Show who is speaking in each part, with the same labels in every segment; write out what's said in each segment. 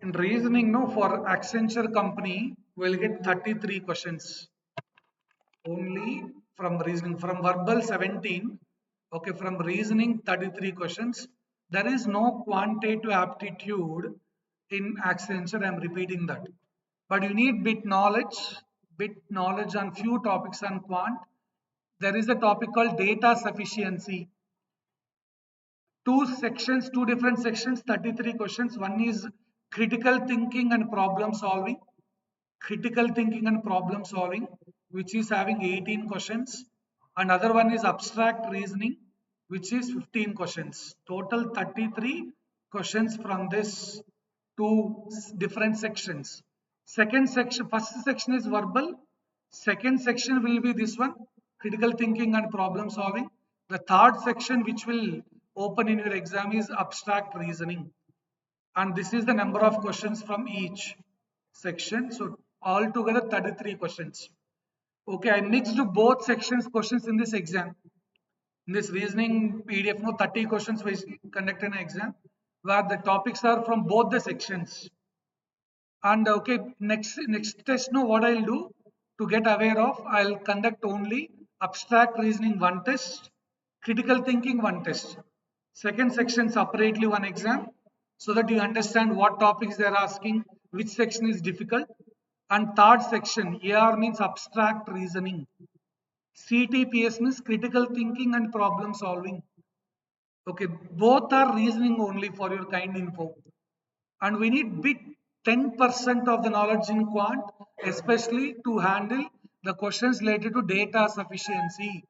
Speaker 1: In reasoning, no, for Accenture company, we'll get 33 questions only from reasoning. From verbal 17, okay, from reasoning 33 questions. There is no quantitative aptitude in Accenture. I'm repeating that. But you need bit knowledge on few topics on quant. There is a topic called data sufficiency. Two different sections, 33 questions. One is critical thinking and problem solving. Critical thinking and problem solving, which is having 18 questions. And other one is abstract reasoning, which is 15 questions. Total 33 questions from this two different sections. Second section, first section is verbal. Second section will be this one, critical thinking and problem solving. The third section, which will open in your exam, is abstract reasoning. And this is the number of questions from each section. So altogether 33 questions. Okay, I mixed both sections questions in this exam. In this reasoning PDF, no 30 questions was conducted in an exam where the topics are from both the sections. And okay, next test, no, what I'll do to get aware of, I'll conduct only abstract reasoning one test, critical thinking one test. Second section separately one exam, so that you understand what topics they are asking, which section is difficult. And third section, AR means abstract reasoning. CTPS means critical thinking and problem solving. Okay, both are reasoning only for your kind info. And we need bit 10% of the knowledge in quant, especially to handle the questions related to data sufficiency.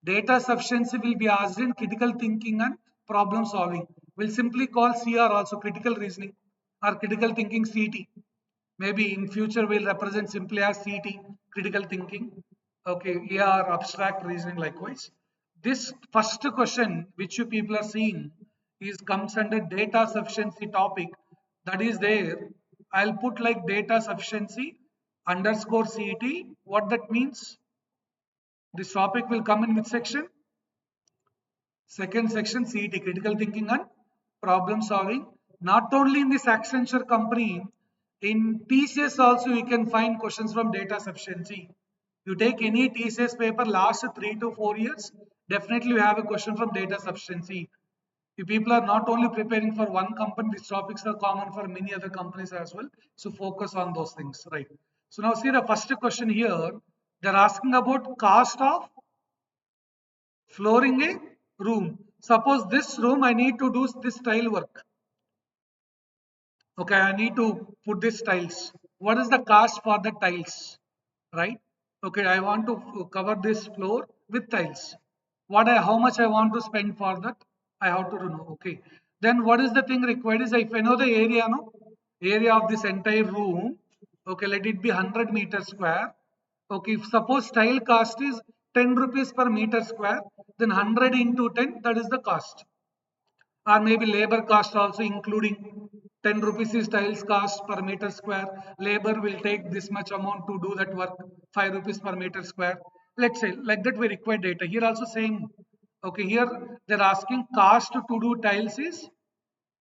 Speaker 1: Data sufficiency will be asked in critical thinking and problem solving. We'll simply call CR also critical reasoning or critical thinking CT. Maybe in future we'll represent simply as CT, critical thinking. Okay, AR, abstract reasoning likewise. This first question which you people are seeing is comes under data sufficiency topic, that is there. I'll put like data sufficiency underscore CET. What that means? This topic will come in which section? Second section, CET, critical thinking and problem solving. Not only in this Accenture company, in TCS also you can find questions from data sufficiency. You take any TCS paper last 3 to 4 years, definitely you have a question from data sufficiency. If people are not only preparing for one company, these topics are common for many other companies as well. So focus on those things, right? So now see the first question here. They're asking about cost of flooring a room. Suppose this room I need to do this tile work. Okay, I need to put these tiles. What is the cost for the tiles? Right? Okay, I want to cover this floor with tiles. How much I want to spend for that? I have to know. Okay. Then what is the thing required is if I know the area, no? Area of this entire room. Okay, let it be 100 meters square. Okay, if suppose tile cost is 10 rupees per meter square, then 100 into 10, that is the cost. Or maybe labor cost also including 10 rupees is tiles cost per meter square. Labor will take this much amount to do that work, 5 rupees per meter square. Let's say like that we require data. Here also same. Okay, here they're asking cost to do tiles is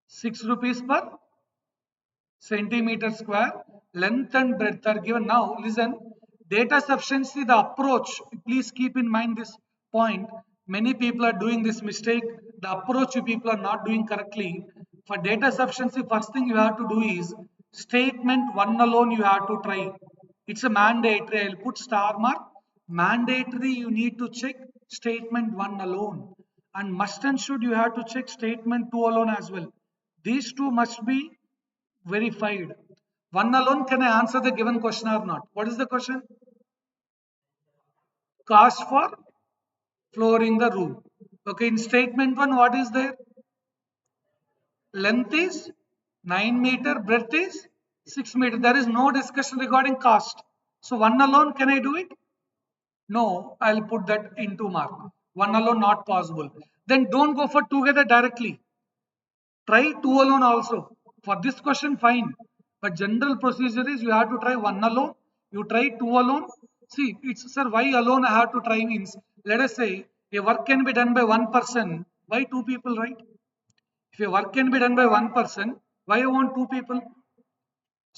Speaker 1: 6 rupees per centimeter square. Length and breadth are given. Now listen, data sufficiency, the approach, please keep in mind this point. Many people are doing this mistake. The approach you people are not doing correctly. For data sufficiency, first thing you have to do is statement one alone you have to try. It's a mandatory. I'll put star mark. Mandatory, you need to check statement one alone. And must and should you have to check statement two alone as well. These two must be verified. One alone, can I answer the given question or not? What is the question? Cost for flooring the room. Okay, in statement one, what is there? Length is 9 meter, breadth is 6 meter. There is no discussion regarding cost. So one alone, can I do it? No, I'll put that into mark. One alone not possible. Then don't go for together directly. Try two alone also. For this question, fine. But general procedure is you have to try one alone. You try two alone. See, it's sir, why alone I have to try means, let us say a work can be done by one person. Why two people, right? If a work can be done by one person, why you want two people?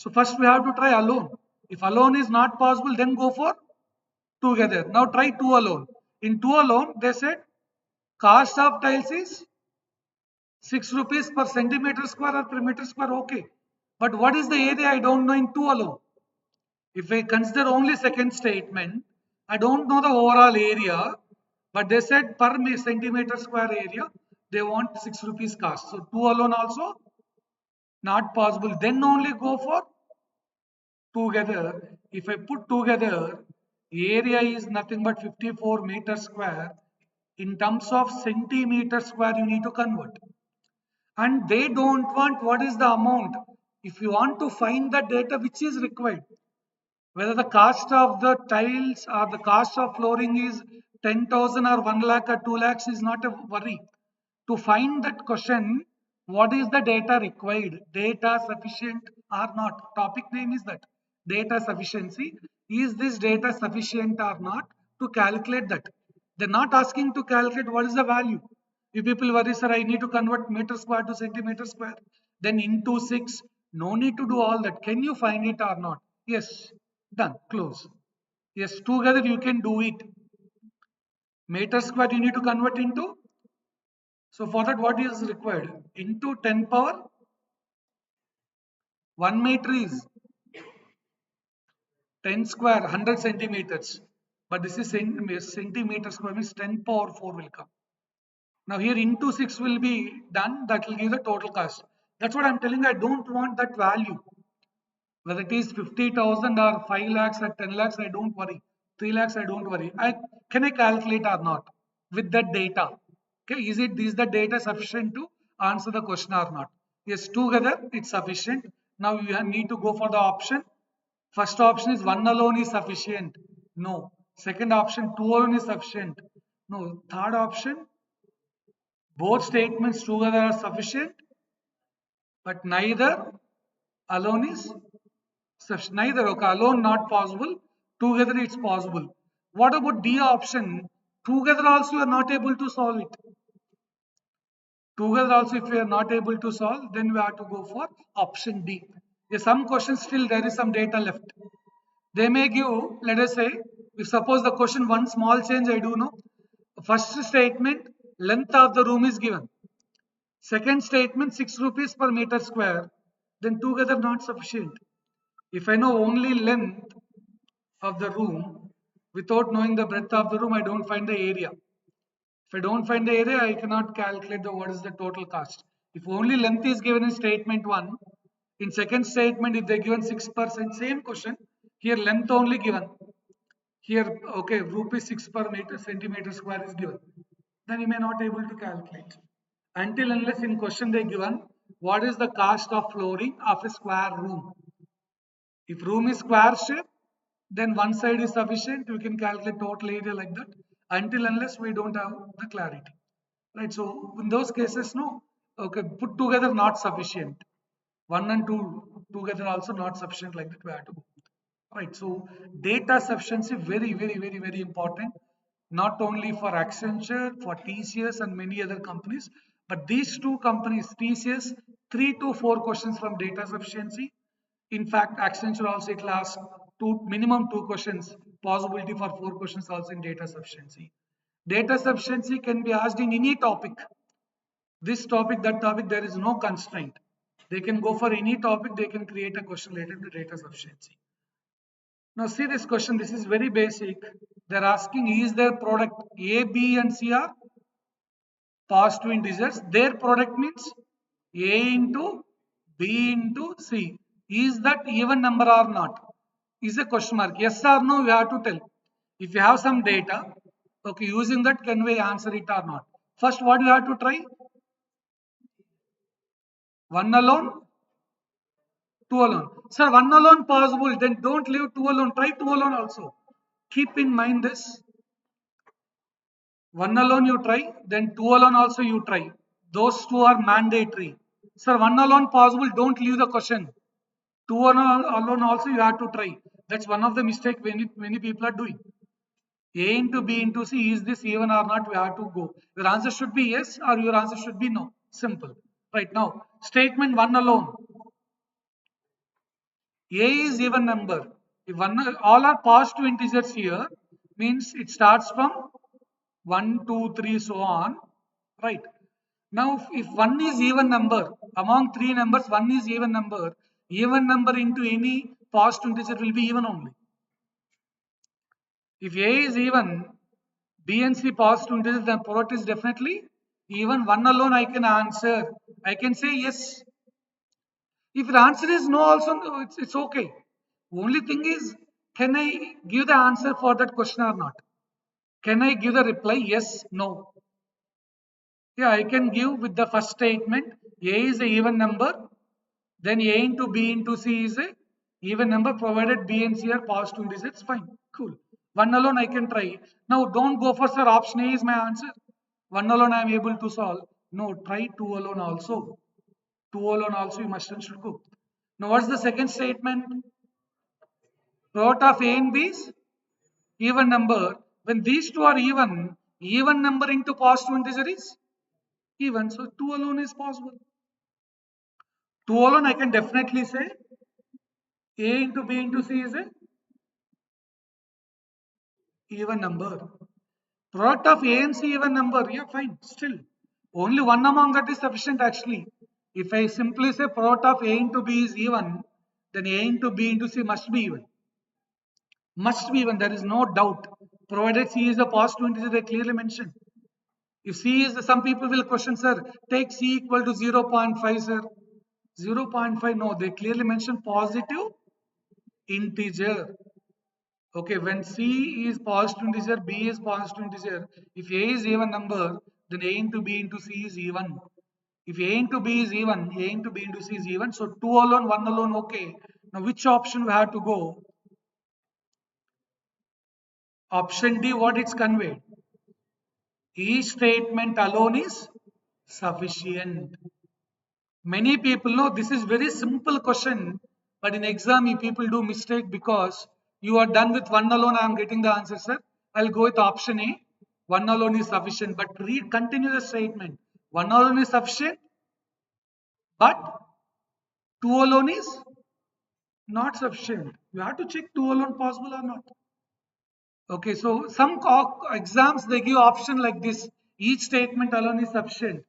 Speaker 1: So first we have to try alone. If alone is not possible, then go for together. Now try two alone. In two alone, they said cost of tiles is 6 rupees per centimeter square or per meter square. Okay. But what is the area? I don't know in two alone. If I consider only second statement, I don't know the overall area, but they said per centimeter square area, they want 6 rupees cost. So two alone also not possible. Then only go for together. If I put together, area is nothing but 54 meters square. In terms of centimeter square, you need to convert. And they don't want what is the amount. If you want to find the data which is required, whether the cost of the tiles or the cost of flooring is 10,000 or 1 lakh or 2 lakhs is not a worry. To find that question, what is the data required? Data sufficient or not? Topic name is that. Data sufficiency. Is this data sufficient or not to calculate that? They're not asking to calculate what is the value. If people worry, sir, I need to convert meter square to centimeter square, then into 6. No need to do all that. Can you find it or not? Yes. Done. Close. Yes, together you can do it. Meter square you need to convert into. So for that, what is required? Into 10 power 1 meter is 10 square 100 centimeters. But this is centimeter square means 10 power 4 will come. Now here into 6 will be done. That will give the total cost. That's what I'm telling you. I don't want that value. Whether it is 50,000 or 5 lakhs or 10 lakhs, I don't worry. 3 lakhs, I don't worry. Can I calculate or not with that data? Okay, is the data sufficient to answer the question or not? Yes, together it's sufficient. Now you need to go for the option. First option is one alone is sufficient. No. Second option, two alone is sufficient. No. Third option, both statements together are sufficient, but neither alone is sufficient. Neither, okay, alone not possible, together it's possible. What about D option? Together also you are not able to solve it. Together also if we are not able to solve, then we have to go for option D. Yes, some questions still there is some data left. They may give, let us say, if suppose the question one small change I do know. First statement, length of the room is given. Second statement, 6 rupees per meter square. Then together not sufficient. If I know only length of the room, without knowing the breadth of the room, I don't find the area. If I don't find the area, I cannot calculate what is the total cost. If only length is given in statement 1, in second statement, if they given 6%, same question, here length only given. Here, okay, rupees 6 per meter centimeter square is given. Then you may not able to calculate. Until unless in question they given, what is the cost of flooring of a square room? If room is square shape, then one side is sufficient. We can calculate total area like that. Until unless we don't have the clarity, right? So in those cases, no. Okay, put together not sufficient. One and two together also not sufficient. Like that we have to go. Right. So data sufficiency very important. Not only for Accenture, for TCS and many other companies, but these two companies, TCS, 3 to 4 questions from data sufficiency. In fact, Accenture also it lasts minimum 2 questions, possibility for 4 questions also in data sufficiency. Data sufficiency can be asked in any topic. This topic, that topic, there is no constraint. They can go for any topic, they can create a question related to data sufficiency. Now see this question, this is very basic. They're asking, is their product A, B and C are positive integers? Their product means A into B into C. Is that even number or not? Is a question mark. Yes or no, you have to tell. If you have some data, okay, using that, can we answer it or not? First, what you have to try? One alone, two alone. Sir, one alone possible, then don't leave two alone. Try two alone also. Keep in mind this. One alone you try, then two alone also you try. Those two are mandatory. Sir, one alone possible, don't leave the question. Two alone also you have to try. That's one of the mistake many people are doing. A into B into C, is this even or not? We have to go. Your answer should be yes or your answer should be no. Simple. Right now, statement one alone. A is even number. If all are positive integers here, means it starts from 1, 2, 3, so on. Right. Now, if one is even number, among three numbers, one is even number into any positive integer will be even only. If A is even, B and C positive integers, then product is definitely even. One alone I can answer. I can say yes. If the answer is no, also no, it's okay. Only thing is, can I give the answer for that question or not? Can I give the reply? Yes, no. Yeah, I can give with the first statement. A is a even number. Then A into B into C is a even number provided B and C are positive integers. Fine, cool. One alone I can try. Now don't go for sir. Option A is my answer. One alone I am able to solve. No, try two alone also. Two alone also you must and should go. Now what's the second statement? Product of A and B is even number. When these two are even number into positive integer is even. So two alone is possible. Two alone I can definitely say A into B into C is a even number. Product of A and C even number, yeah, fine, still. Only one among that is sufficient actually. If I simply say product of A into B is even, then A into B into C must be even. Must be even, there is no doubt. Provided C is a positive integer, they clearly mentioned. If C is, some people will question, sir, take C equal to 0.5, sir. 0.5, no, they clearly mention positive integer. Okay, when C is positive integer, B is positive integer. If A is even number, then A into B into C is even. If A into B is even, A into B into C is even. So two alone, one alone, okay. Now which option we have to go? Option D, what it's conveyed? Each statement alone is sufficient. Many people know this is very simple question, but in exam you people do mistake because you are done with one alone. I am getting the answer, sir. I'll go with option A. One alone is sufficient, but read continue the statement. One alone is sufficient, but two alone is not sufficient. You have to check two alone possible or not. Okay, so some exams they give option like this. Each statement alone is sufficient.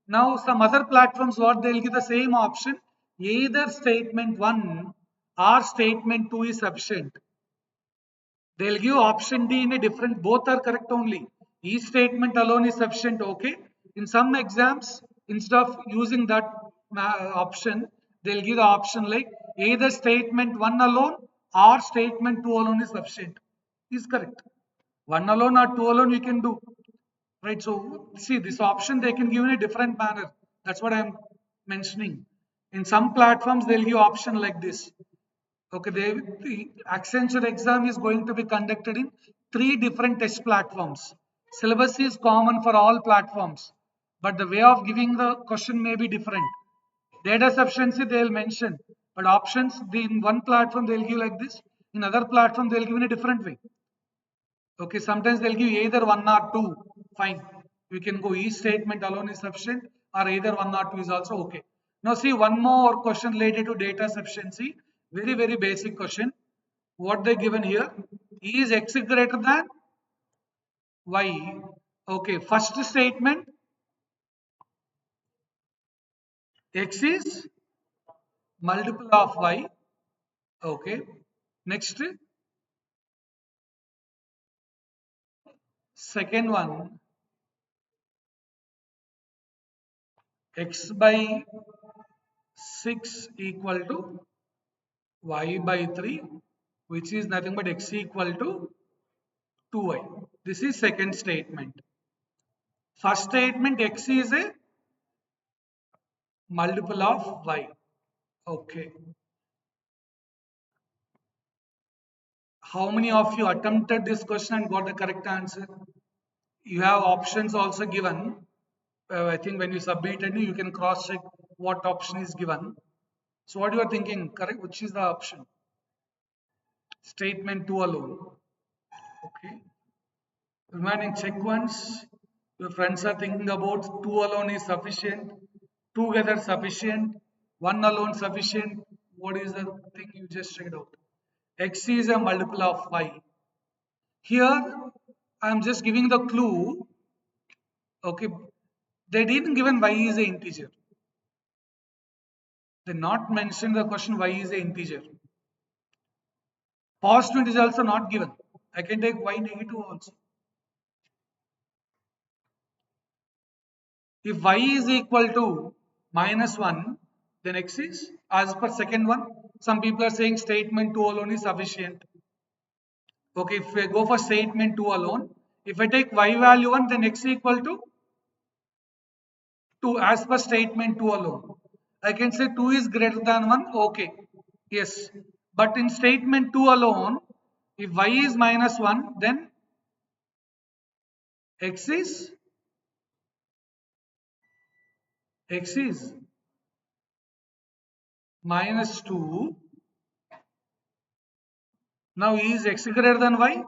Speaker 1: Now some other platforms what they'll give the same option. Either statement 1 or statement 2 is sufficient. They'll give option D in a different, both are correct only. Each statement alone is sufficient, okay. In some exams, instead of using that option, they'll give the option like either statement 1 alone or statement 2 alone is sufficient. Is correct. One alone or two alone we can do. Right. So see this option they can give in a different manner. That's what I'm mentioning. In some platforms they'll give option like this. Okay, the Accenture exam is going to be conducted in three different test platforms. Syllabus is common for all platforms, but the way of giving the question may be different. Data sufficiency they'll mention, but options in one platform they'll give like this, in other platform they'll give in a different way. Okay, sometimes they'll give either one or two. Fine. We can go each statement alone is sufficient or either one or two is also okay. Now see one more question related to data sufficiency. Very, very basic question. What they given here? Is x greater than y? Okay, first statement x is multiple of y. Okay. Next, second one x by 6 equal to y by 3, which is nothing but x equal to 2y. This is second statement. First statement x is a multiple of y. Okay. How many of you attempted this question and got the correct answer? You have options also given. I think when you submitted, you can cross check what option is given. So what you are thinking? Correct? Which is the option? Statement 2 alone. Okay. Remaining check once. Your friends are thinking about 2 alone is sufficient, together sufficient, 1 alone sufficient, What is the thing you just checked out? X is a multiple of y. Here, I am just giving the clue. Okay, they didn't given y is a integer. They not mentioned the question y is a integer. Positive is also not given. I can take y negative also. If y is equal to -1, then x is as per second one. Some people are saying statement 2 alone is sufficient. Okay, if I go for statement 2 alone, if I take y value 1, then x equal to 2 as per statement 2 alone. I can say 2 is greater than 1. Okay, yes. But in statement 2 alone, if y is -1, then x is -2. Now is x greater than y?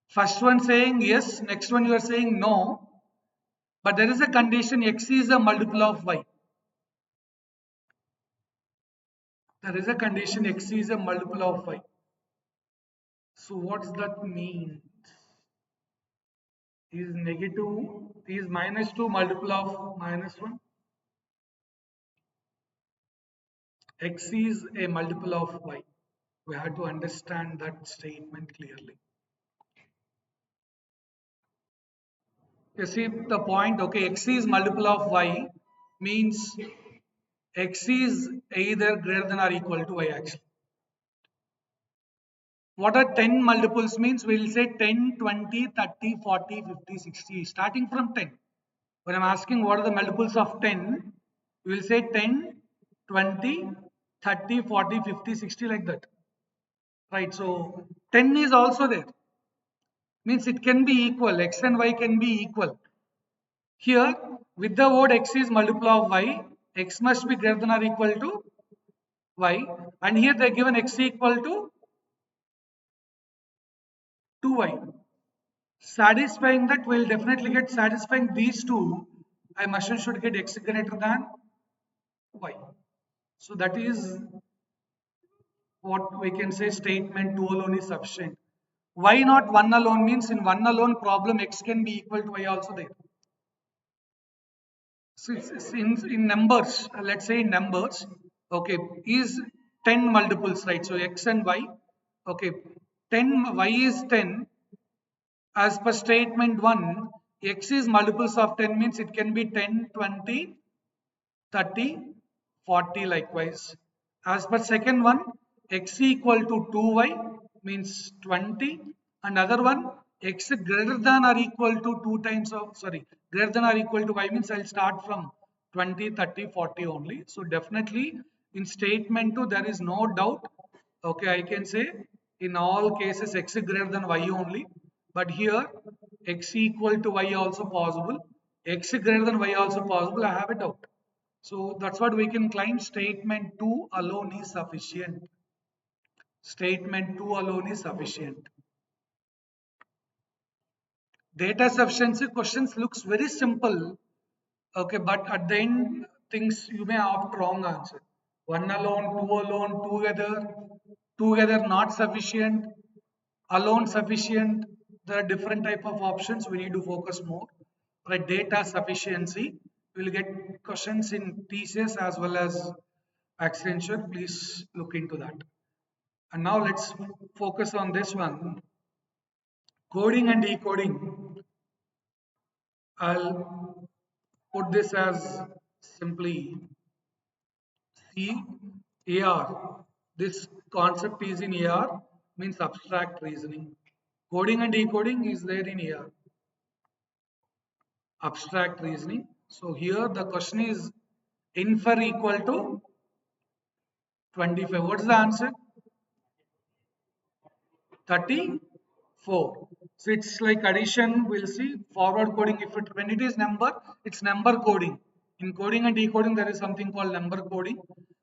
Speaker 1: First one saying yes, next one you are saying no. But there is a condition x is a multiple of y. There is a condition x is a multiple of y. So what's that mean? Is negative, is -2 multiple of -1? X is a multiple of y. We have to understand that statement clearly. You see the point, okay, x is multiple of y means x is either greater than or equal to y actually. What are 10 multiples means? We will say 10, 20, 30, 40, 50, 60, starting from 10. When I'm asking what are the multiples of 10, we will say 10, 20, 30, 40, 50, 60 like that. Right, so 10 is also there. Means it can be equal, x and y can be equal. Here, with the word x is multiple of y, x must be greater than or equal to y. And here they are given x equal to 2y. Satisfying that, will definitely get satisfying these two. I must and should get x greater than y. So that is what we can say statement 2 alone is sufficient. Why not 1 alone means in 1 alone problem x can be equal to y also there. So it's in numbers, let's say in numbers, okay, is 10 multiples, right? So x and y, okay, 10, y is 10. As per statement 1, x is multiples of 10 means it can be 10, 20, 30, 40 likewise. As per second one, x equal to 2y means 20, and other one x greater than or equal to 2 times of, sorry, greater than or equal to y means I'll start from 20, 30, 40 only. So definitely in statement 2 there is no doubt. Okay, I can say in all cases x greater than y only, but here x equal to y also possible, x greater than y also possible. I have a doubt. So that's what we can claim statement 2 alone is sufficient. Statement 2 alone is sufficient. Data sufficiency questions looks very simple. Okay, but at the end things you may opt wrong answer. One alone, together not sufficient, alone sufficient. There are different type of options. We need to focus more. Right, data sufficiency. We will get questions in TCS as well as Accenture. Please look into that. And now let's focus on this one. Coding and decoding. I'll put this as simply AR. This concept is in AR, means abstract reasoning. Coding and decoding is there in AR. Abstract reasoning. So here the question is infer equal to 25. What's the answer? 34. So it's like addition. We'll see forward coding. If it when it is number, it's number coding. In coding and decoding, there is something called number coding.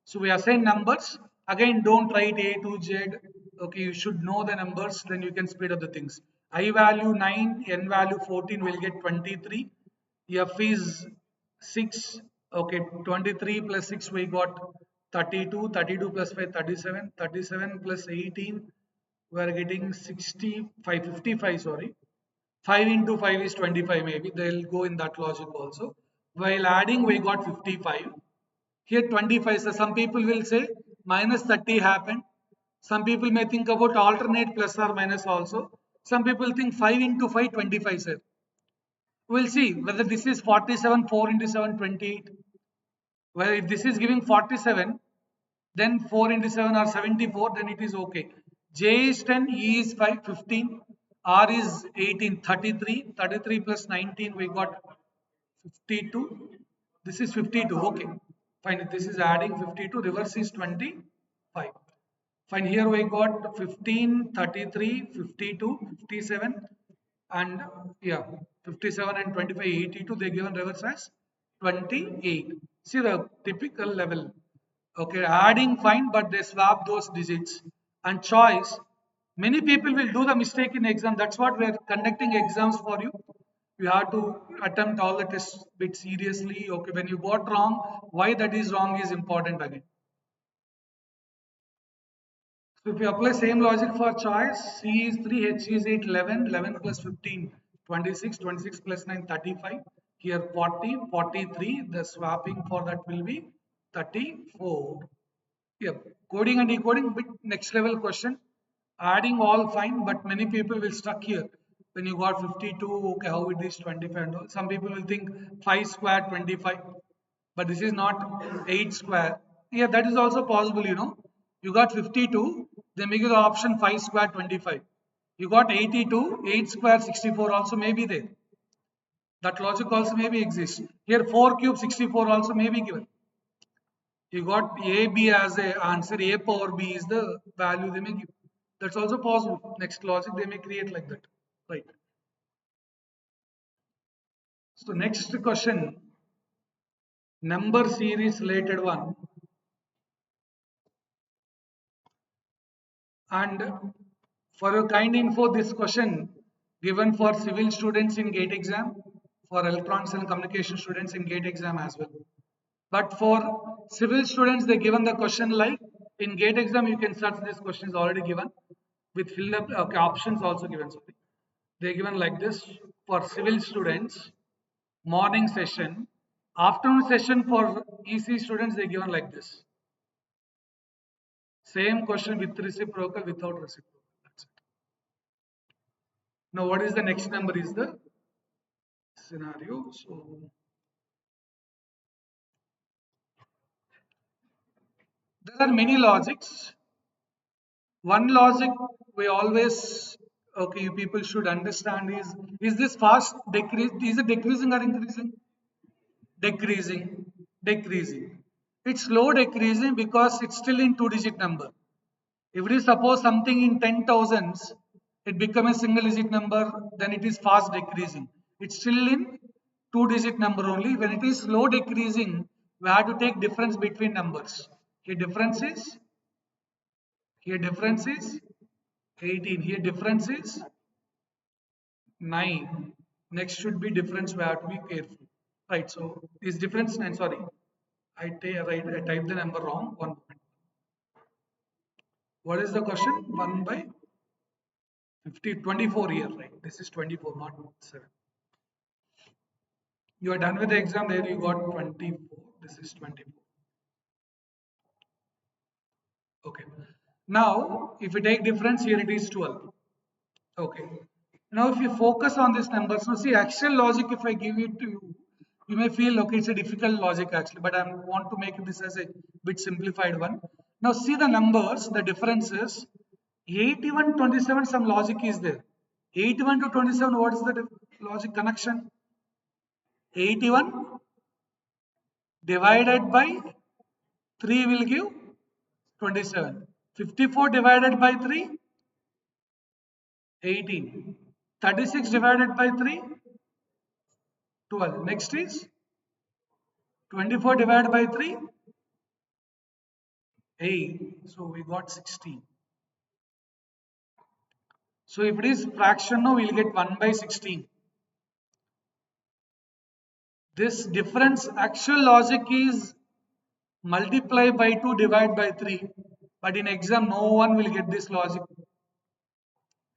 Speaker 1: So we assign numbers. Again, don't write A to Z. Okay, you should know the numbers, then you can speed up the things. I value 9, N value 14 will get 23. F is 6. Okay, 23 plus 6 we got 32, 32 plus 5, 37, 37 plus 18, we are getting 65, 55, sorry. 5 into 5 is 25 maybe, they'll go in that logic also. While adding, we got 55. Here 25, so some people will say minus 30 happened. Some people may think about alternate plus or minus also. Some people think 5 into 5, 25, sir. We'll see whether this is 47, 4 into 7, 28. Well, if this is giving 47, then 4 into 7 are 74, then it is okay. J is 10, E is 5, 15, R is 18, 33, 33 plus 19, we got 52. This is 52, okay. Fine, this is adding 52, reverse is 25. Fine, here we got 15, 33, 52, 57, and yeah, 57 and 25, 82, they given reverse as 28. See the typical level. Okay, adding fine, but they swap those digits. And choice, many people will do the mistake in exam. That's what we are conducting exams for you. You have to attempt all the tests bit seriously. Okay, when you got wrong, why that is wrong is important again. So if you apply same logic for choice, C is 3, H is 8, 11, 11 plus 15, 26, 26 plus 9, 35. Here 40, 43, the swapping for that will be 34. Yeah, coding and decoding, bit next level question. Adding all fine, but many people will stuck here. When you got 52, okay, how it is 25 and all. Some people will think 5 square 25, but this is not 8 square. Yeah, that is also possible, you know. You got 52, they make you the option 5 square 25. You got 82, 8 square 64 also may be there. That logic also maybe exists. Here 4 cube 64 also may be given. You got A, B as a answer, A power B is the value they may give. That's also possible. Next logic they may create like that. Right. So next question, number series related one. And for your kind info, this question given for civil students in GATE exam, for electronics and communication students in GATE exam as well. But for civil students, they given the question like in GATE exam, you can search this question is already given with filled up okay, options also given. Sorry. They given like this for civil students, morning session, afternoon session for EC students, they given like this. Same question with reciprocal, without reciprocal. That's it. Now, what is the next number is the scenario. So, there are many logics. One logic we always okay people should understand is this fast decrease, is it decreasing or increasing? Decreasing, decreasing. It's slow decreasing because it's still in two digit number. If we suppose something in 10,000s, it becomes a single digit number, then it is fast decreasing. It's still in two digit number only. When it is slow decreasing, we have to take difference between numbers. Here difference is, here difference is 18, here difference is 9. Next should be difference, we have to be careful. Right, so is difference 9, sorry. I typed the number wrong. 1 point. What is the question? 1 by 50, 24 here, right? This is 24, not 7. You are done with the exam, there you got 24. This is 24. Okay. Now, if you take difference, here it is 12. Okay. Now, if you focus on this number, so see, actual logic, if I give it to you, you may feel, okay, it's a difficult logic actually, but I want to make this as a bit simplified one. Now, see the numbers, the differences. 81, 27, some logic is there. 81 to 27, what is the logic connection? 81 divided by 3 will give 27. 54 divided by 3, 18. 36 divided by 3, 12. Next is 24 divided by 3, 8. So we got 16. So if it is fraction now, we'll get 1 by 16. This difference, actual logic is multiply by 2, divide by 3. But in exam, no one will get this logic.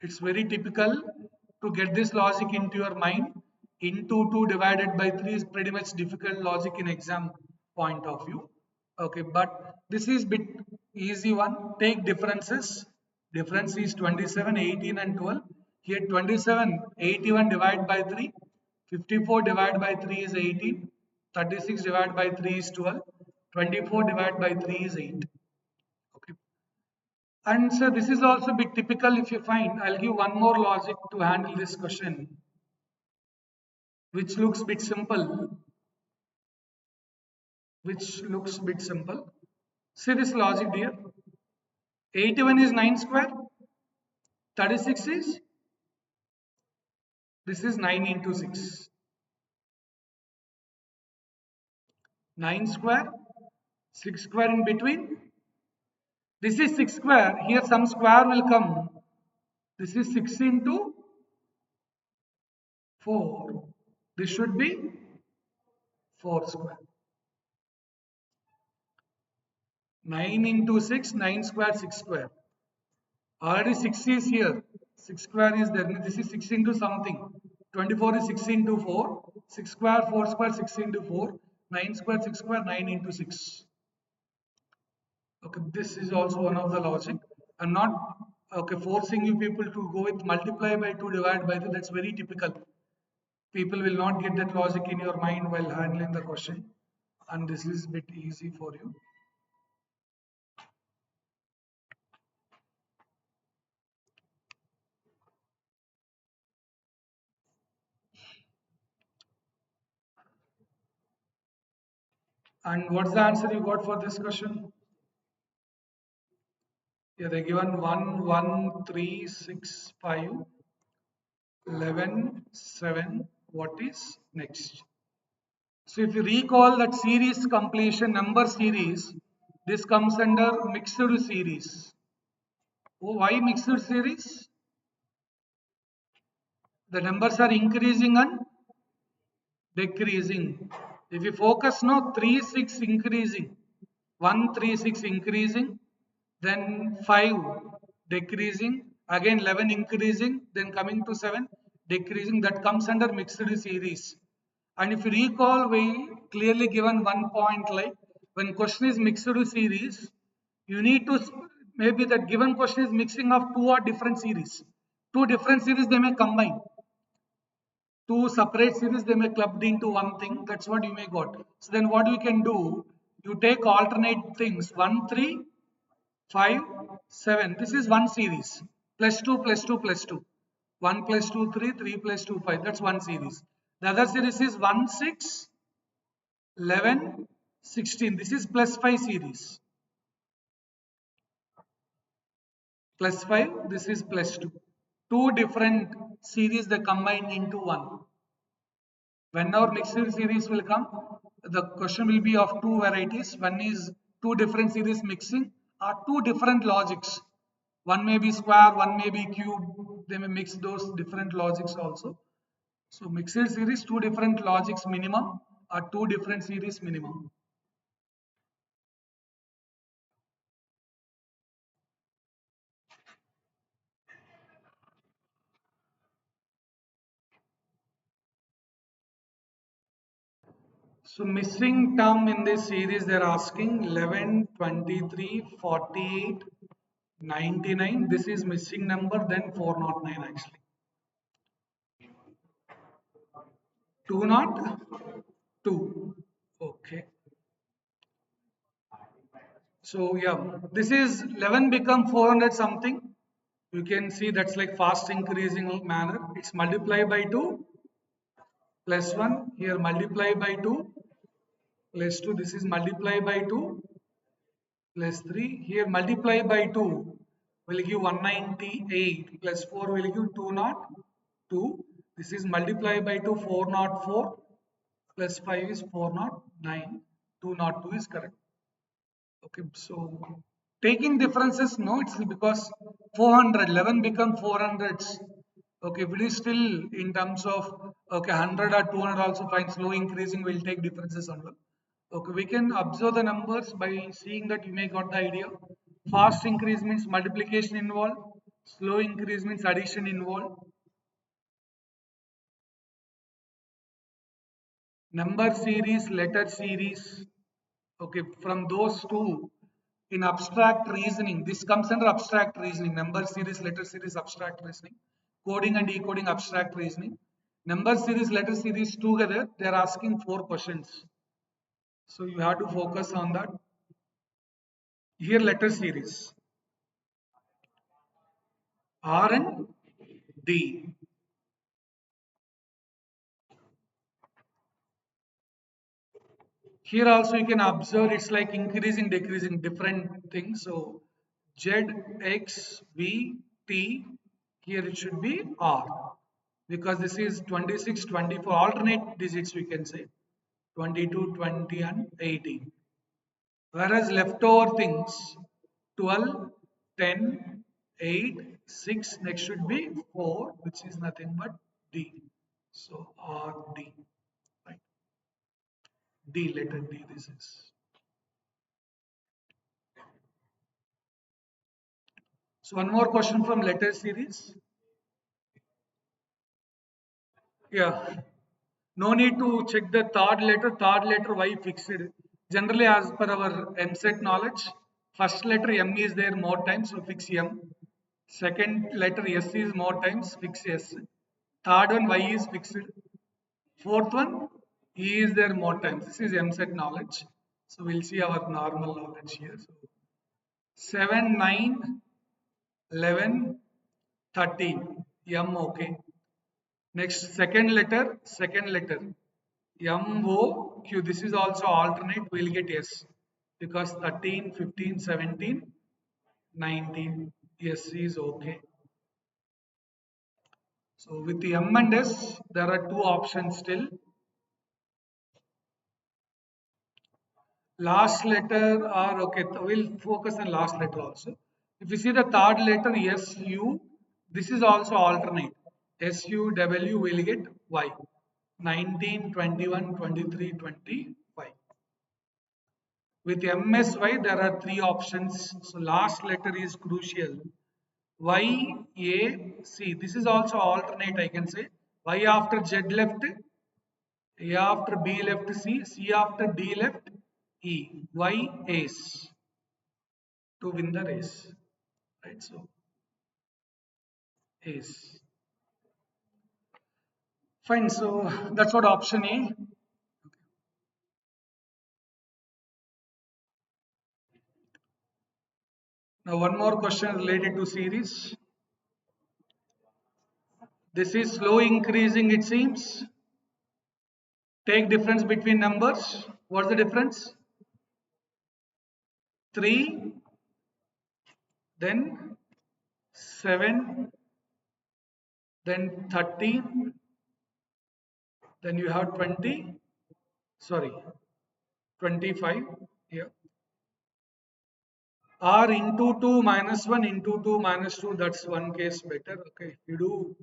Speaker 1: It's very typical to get this logic into your mind. Into 2 divided by 3 is pretty much difficult logic in exam point of view. Okay, but this is bit easy one. Take differences. Difference is 27, 18 and 12. Here 27, 81 divided by 3. 54 divided by 3 is 18. 36 divided by 3 is 12. 24 divided by 3 is 8. Okay. And so this is also a bit typical if you find. I'll give one more logic to handle this question, which looks a bit simple. See this logic here. 81 is 9 square. 36 is, this is 9 into 6. 9 square, 6 square in between. This is 6 square. Here some square will come. This is 6 into 4. This should be 4 square. 9 into 6, 9 square, 6 square. Already 6 is here. 6 square is there. This is 6 into something. 24 is 6 into 4. 6 square, 4 square, 6 into 4. 9 square, 6 square, 9 into 6. Okay, this is also one of the logic. I'm not forcing you people to go with multiply by 2 divide by 3. That's very typical. People will not get that logic in your mind while handling the question. And this is a bit easy for you. And what's the answer you got for this question? Yeah, they given 1, 1, 3, 6, 5, 11, 7. What is next? So if you recall that series completion number series, this comes under mixed series. Oh, why mixed series? The numbers are increasing and decreasing. If you focus now, 3, 6 increasing, 1, 3, 6 increasing, then 5 decreasing, again 11 increasing, then coming to 7 decreasing. That comes under mixed series. And if you recall, we clearly given one point, like when question is mixed series, you need to, maybe that given question is mixing of two or different series. Two different series they may combine. Two separate series they may clubbed into one thing. That's what you may got. So then what you can do, you take alternate things, 1, 3, 5, 7. This is one series. Plus 2, plus 2, plus 2. 1 plus 2, 3, 3 plus 2, 5. That's one series. The other series is 1, 6, 11, 16. This is plus 5 series. Plus 5. This is plus 2. Two different series they combine into one. When our mixed series will come, the question will be of two varieties. One is two different series mixing or two different logics. One may be square, one may be cube. They may mix those different logics also. So mixed series, two different logics minimum or two different series minimum. So missing term in this series they're asking 11, 23, 48, 99. This is missing number, then 409 actually. 202. Okay. So yeah, this is 11 become 400 something. You can see that's like fast increasing manner. It's multiply by 2 plus 1. Here multiply by 2 plus 2. This is multiply by 2 plus 3. Here multiply by 2 will give 198 plus 4 will give 202. This is multiply by 2 404 plus 5 is 409. 202 is correct. Okay, so taking differences, no, it's because 400, 11 become 400s. Okay, if it is still in terms of, okay, 100 or 200 also fine, slow increasing, will take differences only. Okay, we can observe the numbers by seeing that you may got the idea. Fast increase means multiplication involved. Slow increase means addition involved. Number series, letter series. Okay, from those two, in abstract reasoning, this comes under abstract reasoning. Number series, letter series, abstract reasoning. Coding and decoding, abstract reasoning. Number series, letter series together, they are asking 4 questions. So you have to focus on that. Here, letter series. R and D. Here also you can observe it's like increasing, decreasing, different things. So Z, X, V, T, here it should be R because this is 26, 24 alternate digits we can say 22, 20 and 18. Whereas leftover things 12, 10, 8, 6, next should be 4 which is nothing but D. So R, D, right? D, letter D this is. So one more question from letter series. Yeah. No need to check the third letter. Third letter Y fixed. Generally, as per our MSET knowledge, first letter M is there more times, so fix M. Second letter S is more times, fix S. Third one Y is fixed. Fourth one E is there more times. This is MSET knowledge. So we'll see our normal knowledge here. So 7, 9, 11, 13. M okay. Next, second letter, M, O, Q. This is also alternate, we'll get S because 13, 15, 17, 19, S is okay. So with the M and S, there are two options still. Last letter are okay, we'll focus on last letter also. If you see the third letter, S, U, this is also alternate. S, U, W will get Y. 19, 21, 23, 25. With MSY, there are three options. So last letter is crucial. Y, A, C. This is also alternate, I can say. Y after Z left, A after B left, C after D left, E. Y, ace to win the race. Right, so ace. Fine, so that's what option A. Now, one more question related to series. This is slow increasing, it seems. Take difference between numbers. What's the difference? 3, then 7, then 13, then you have 20, sorry, 25 here. Or into 2 minus 1 into 2 minus 2, that's one case better. Okay, you do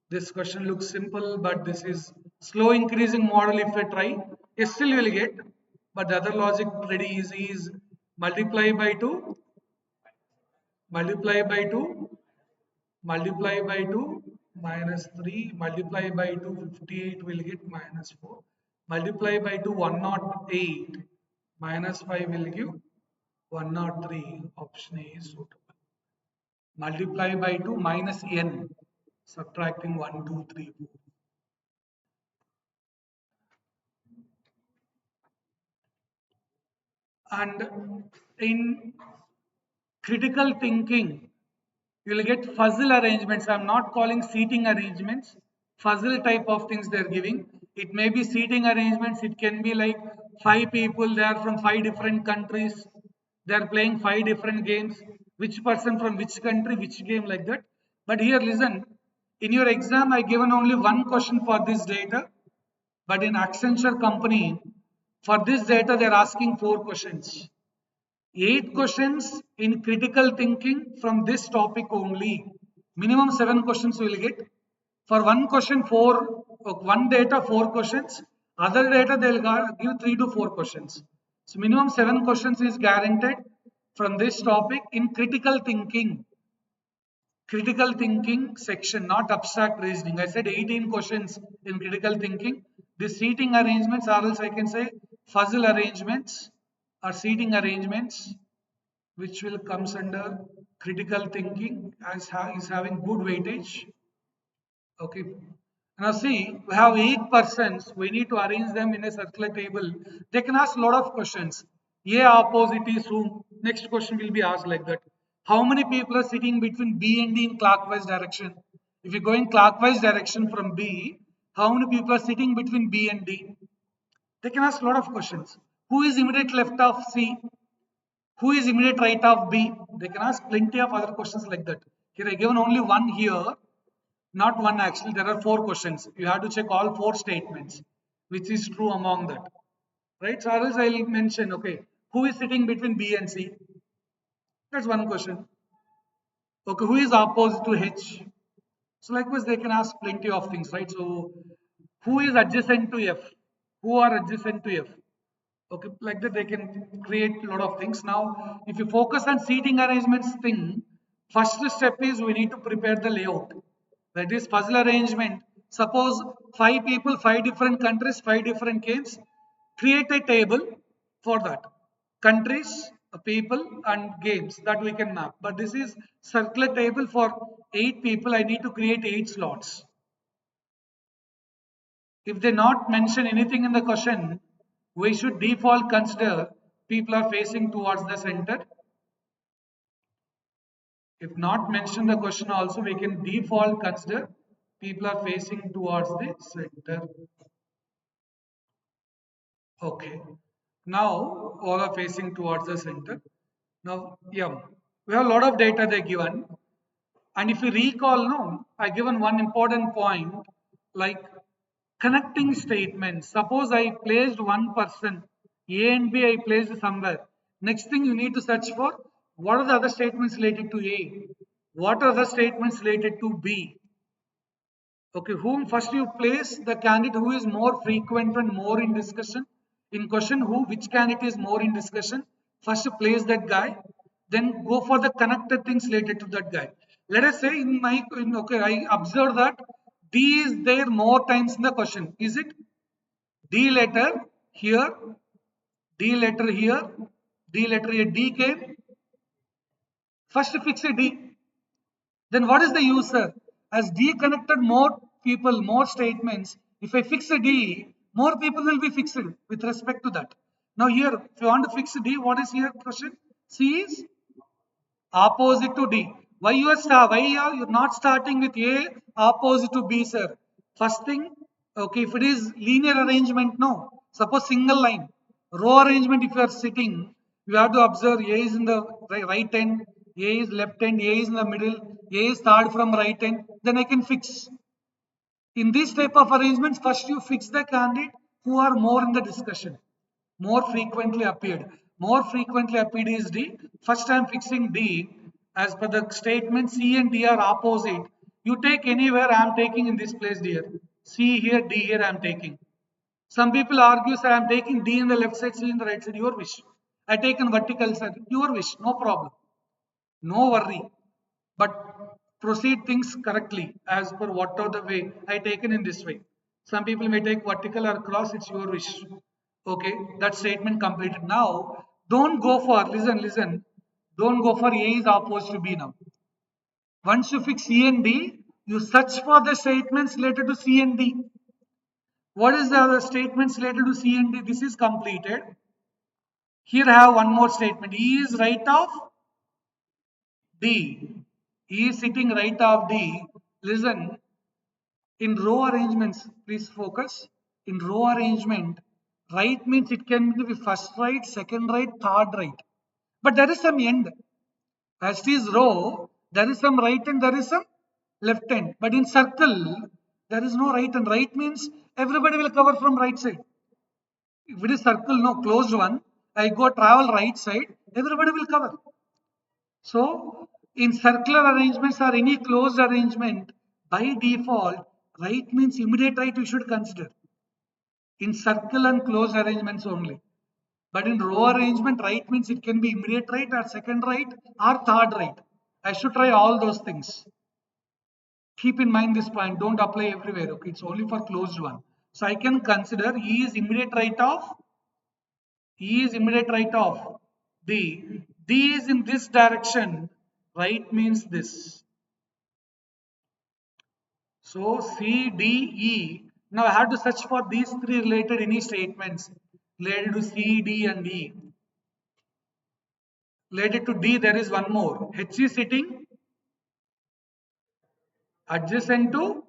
Speaker 1: this question looks simple, but this is slow increasing model. If I try, yes, still you will get, but the other logic pretty easy is multiply by 2, multiply by 2, multiply by 2, minus 3, multiply by 2, 58 will get minus 4, multiply by 2, 108, minus 5 will give 103. Option A is suitable. Multiply by 2 minus n, subtracting 1, 2, 3, 4. And in critical thinking, you will get puzzle arrangements. I'm not calling seating arrangements, puzzle type of things they're giving. It may be seating arrangements, it can be like 5 people, they are from 5 different countries, they're playing 5 different games, which person from which country, which game, like that. But here, listen, in your exam, I given only one question for this data, but in Accenture company, for this data, they're asking 4 questions. 8 questions in critical thinking from this topic only. Minimum 7 questions you will get. For one question, one data, 4 questions. Other data, they'll give 3 to 4 questions. So minimum 7 questions is guaranteed from this topic in critical thinking section, not abstract reasoning. I said 18 questions in critical thinking. The seating arrangements, or else I can say puzzle arrangements or seating arrangements, which will comes under critical thinking as is having good weightage. Okay. Now see, we have 8 persons. We need to arrange them in a circular table. They can ask a lot of questions. A opposite is whom? Next question will be asked like that. How many people are sitting between B and D in clockwise direction? If you go in clockwise direction from B, how many people are sitting between B and D? They can ask a lot of questions. Who is immediate left of C? Who is immediate right of B? They can ask plenty of other questions like that. Here I given only one here. Not one actually, there are 4 questions. You have to check all 4 statements, which is true among that. Right? So else I'll mention, okay, who is sitting between B and C? That's one question. Okay, who is opposite to H? So likewise, they can ask plenty of things, right? So who is adjacent to F? Who are adjacent to F? Okay, like that they can create a lot of things. Now, if you focus on seating arrangements thing, first step is we need to prepare the layout. That is puzzle arrangement. Suppose 5 people, 5 different countries, 5 different games. Create a table for that. Countries, people and games that we can map. But this is circular table for 8 people. I need to create 8 slots. If they not mention anything in the question, we should default consider people are facing towards the center. If not mention the question also, we can default consider people are facing towards the center. Okay. Now all are facing towards the center. Now, yeah, we have a lot of data they given. And if you recall, no, I given one important point like connecting statements. Suppose I placed one person, A and B, I placed somewhere. Next thing you need to search for what are the other statements related to A? What are the statements related to B? Okay, whom first you place the candidate who is more frequent and more in discussion. In question, which candidate is more in discussion? First place that guy, then go for the connected things related to that guy. Let us say okay, I observe that D is there more times in the question. Is it D letter here, D letter here, D letter here, D came. First fix a D. Then what is the user? As D connected more people, more statements, if I fix a D, more people will be fixed with respect to that. Now here, if you want to fix D, what is here question? C is opposite to D. Why you're not starting with A opposite to B, sir? First thing, okay, if it is linear arrangement, no. Suppose single line, row arrangement, if you are sitting, you have to observe A is in the right end, A is left end, A is in the middle, A is third from right end, then I can fix. In this type of arrangements, first you fix the candidate who are more in the discussion, more frequently appeared. More frequently appeared is D. First I am fixing D. As per the statement, C and D are opposite. You take anywhere, I am taking in this place, dear. C here, D here, I am taking. Some people argue, sir, I am taking D in the left side, C in the right side. Your wish. I take in vertical side. Your wish. No problem. No worry. But proceed things correctly as per whatever the way I taken in this way. Some people may take vertical or cross, it's your wish. Okay, that statement completed. Now, don't go for, listen, don't go for A is opposed to B now. Once you fix C and D, you search for the statements related to C and D. What is the other statements related to C and D? This is completed. Here I have one more statement. E is right of D. E is sitting right of D. Listen, in row arrangements, please focus. In row arrangement, right means it can be first right, second right, third right. But there is some end. As it is row, there is some right and there is some left end. But in circle, there is no right and right means everybody will cover from right side. If it is circle, no closed one, I go travel right side, everybody will cover. So, in circular arrangements or any closed arrangement, by default, right means immediate right you should consider. In circle and closed arrangements only. But in row arrangement, right means it can be immediate right or second right or third right. I should try all those things. Keep in mind this point. Don't apply everywhere. Okay, it's only for closed one. So I can consider E is immediate right of E is immediate right of D. D is in this direction. Right means this. So C, D, E. Now I have to search for these three related any statements related to C, D, and E. Related to D, there is one more. H is sitting adjacent to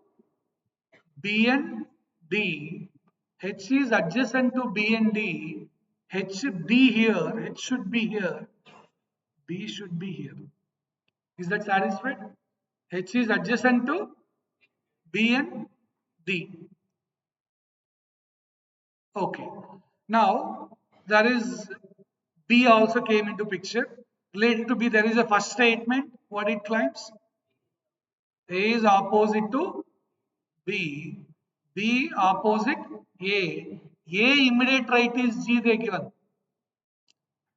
Speaker 1: B and D. H is adjacent to B and D. H D here. H should be here. B should be here. Is that satisfied? H is adjacent to B and D. Okay. Now there is B also came into picture. Related to B, there is a first statement. What it claims? A is opposite to B. B opposite A. A immediate right is G they given.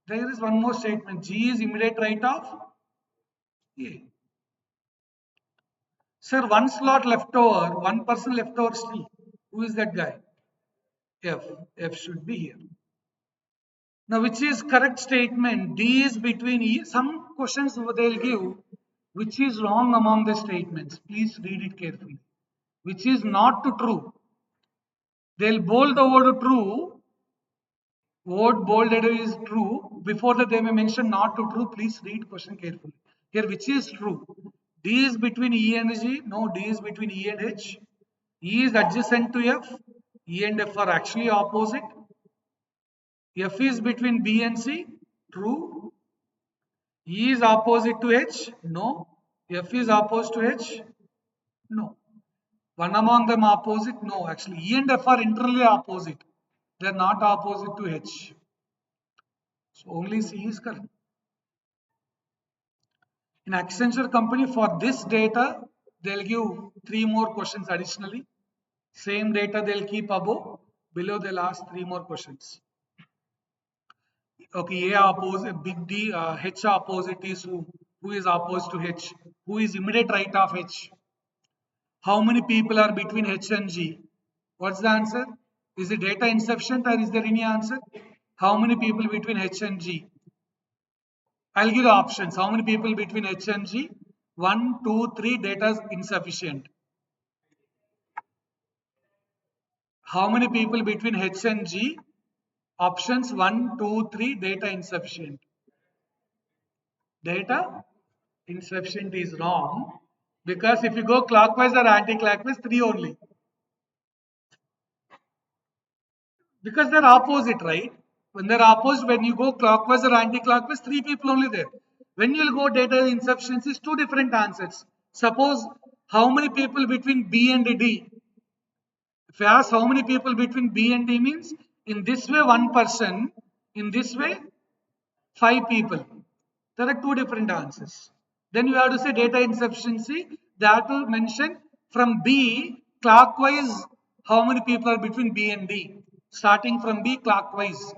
Speaker 1: There is one more statement. G is immediate right of A. Sir, one slot left over, one person left over still. Who is that guy? F. F should be here. Now, which is correct statement? D is between E. Some questions they'll give, which is wrong among the statements. Please read it carefully. Which is not to true. They'll bold the word true. Word bolded is true. Before that, they may mention not to true. Please read question carefully. Here, which is true? D is between E and G. No, D is between E and H. E is adjacent to F. E and F are actually opposite. F is between B and C. True. E is opposite to H? No. F is opposed to H? No. One among them opposite? No. Actually, E and F are internally opposite. They are not opposite to H. So only C is correct. In Accenture company, for this data, they'll give three more questions additionally. Same data they'll keep above. Below they'll ask three more questions. Okay, A opposite, big D, H opposite is who? Who is opposed to H? Who is immediate right of H? How many people are between H and G? What's the answer? Is the data insufficient or is there any answer? How many people between H and G? I'll give the options. How many people between H and G? 1, 2, 3, data is insufficient. How many people between H and G? Options 1, 2, 3, data insufficient. Data insufficient is wrong because if you go clockwise or anti-clockwise, 3 only. Because they're opposite, right? When they're opposite, when you go clockwise or anti-clockwise, 3 people only there. When you'll go data insufficiency, is 2 different answers. Suppose how many people between B and D? If I ask how many people between B and D means in this way 1 person, in this way 5 people. There are 2 different answers. Then you have to say data insufficiency. They have to mention from B clockwise how many people are between B and D. Starting from B clockwise.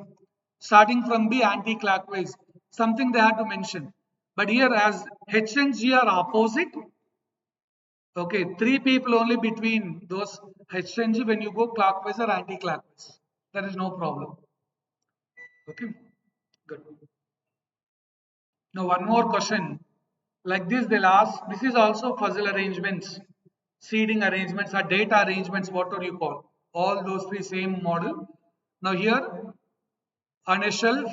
Speaker 1: Starting from B anti-clockwise. Something they have to mention. But here as H and G are opposite. Okay, 3 people only between those H and G when you go clockwise or anti-clockwise. There is no problem. Okay, good. Now one more question. Like this they'll ask, this is also puzzle arrangements, seeding arrangements or data arrangements, whatever you call. All those three same model. Now here on a shelf,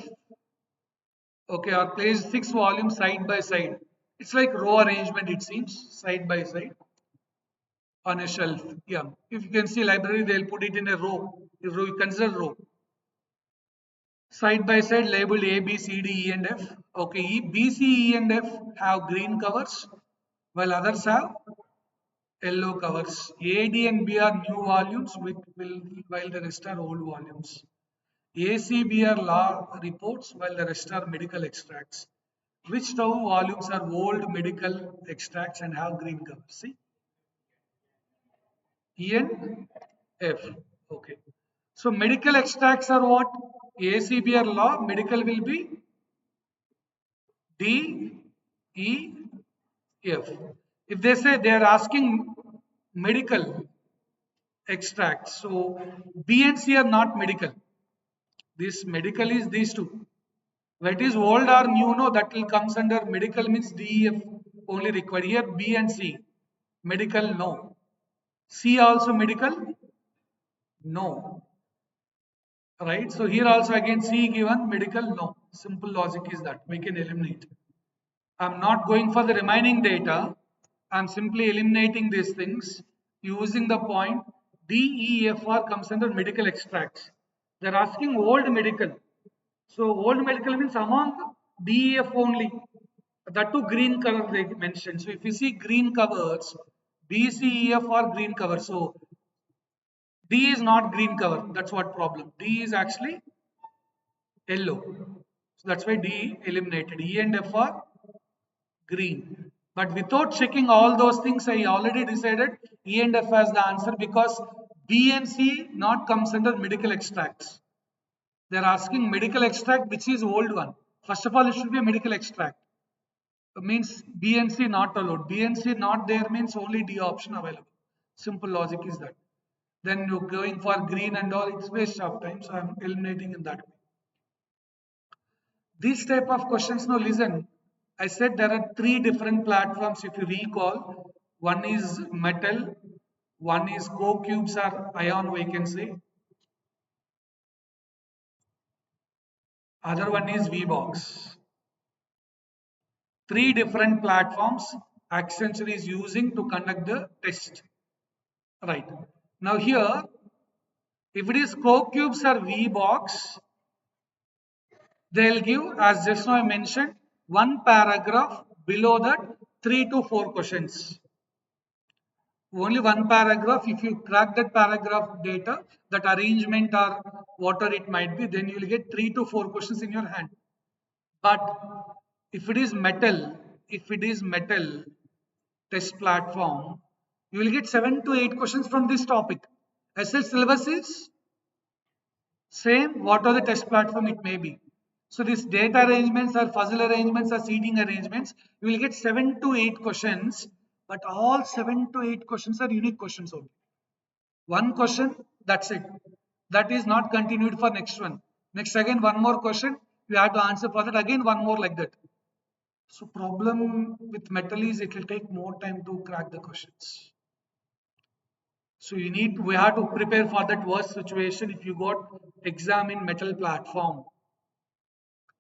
Speaker 1: okay, are placed 6 volumes side by side. It's like row arrangement it seems, side by side on a shelf. Yeah, if you can see library, they'll put it in a row. If you consider row. Side by side labeled A, B, C, D, E, and F. Okay, B, C, E, and F have green covers, while others have yellow covers. A, D, and B are new volumes, while the rest are old volumes. A, C, B are law reports, while the rest are medical extracts. Which two volumes are old medical extracts and have green covers? See, E and F. Okay. So medical extracts are what? ACBR law, medical will be D, E, F. If they say they are asking medical extracts, so B and C are not medical. This medical is these two. What is old or new? No, that will comes under medical means D, E, F only required. Here B and C. Medical, no. C also medical? No. Right? So here also again C given, medical, no. Simple logic is that. We can eliminate. I'm not going for the remaining data. I'm simply eliminating these things using the point DEFR comes under medical extracts. They're asking old medical. So old medical means among DEF only. That too green color they mentioned. So if you see green covers, BCEF are green cover. So D is not green cover. That's what problem. D is actually yellow. So that's why D eliminated. E and F are green. But without checking all those things, I already decided E and F as the answer because B and C not comes under medical extracts. They are asking medical extract, which is old one. First of all, it should be a medical extract. It means B and C not allowed. B and C not there means only D option available. Simple logic is that. Then you're going for green and all, it's waste of time. So I'm eliminating in that way. These type of questions, now listen, I said there are three different platforms if you recall. One is metal, one is co-cubes or ion vacancy, other one is VBox. Three different platforms Accenture is using to conduct the test. Right. Now here, if it is co-cubes or VBox, they'll give, as just now I mentioned, one paragraph below that 3 to 4 questions. Only one paragraph. If you crack that paragraph data, that arrangement or whatever it might be, then you will get 3 to 4 questions in your hand. But if it is metal test platform, you will get 7 to 8 questions from this topic. SL syllabus is same, whatever the test platform it may be. So this data arrangements or puzzle arrangements or seating arrangements, you will get 7 to 8 questions, but all 7 to 8 questions are unique questions only. One question, that's it. That is not continued for next one. Next again one more question, you have to answer for that, again one more like that. So problem with metal is it will take more time to crack the questions. So we have to prepare for that worst situation if you got exam in metal platform.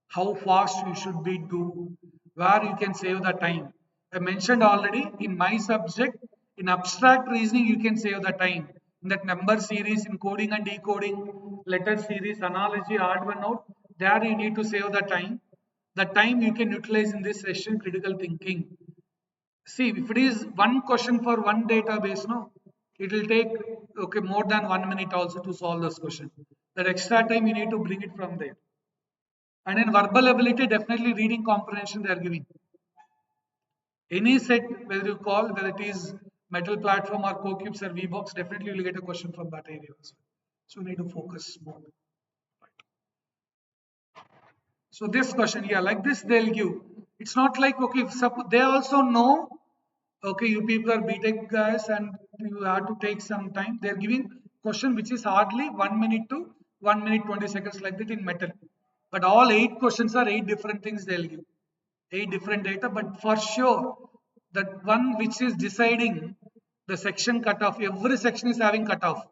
Speaker 1: How fast you should be do, where you can save the time. I mentioned already in my subject, in abstract reasoning, you can save the time. In that number series, in coding and decoding, letter series, analogy, odd one out, there you need to save the time. The time you can utilize in this session, critical thinking. See, if it is one question for one database, no, it will take okay more than 1 minute also to solve this question. That extra time you need to bring it from there. And in verbal ability, definitely reading comprehension they are giving. Any set, whether you call, whether it is metal platform or co-cubes or VBox, definitely you will get a question from that area as well. So you need to focus more. So this question, yeah, like this they'll give. It's not like okay, they also know okay, you people are btech guys and you have to take some time. They're giving question which is hardly 1 minute to 1 minute 20 seconds like that in metal. But all 8 questions are 8 different things they'll give. 8 different data, but for sure that one which is deciding the section cutoff, every section is having cutoff.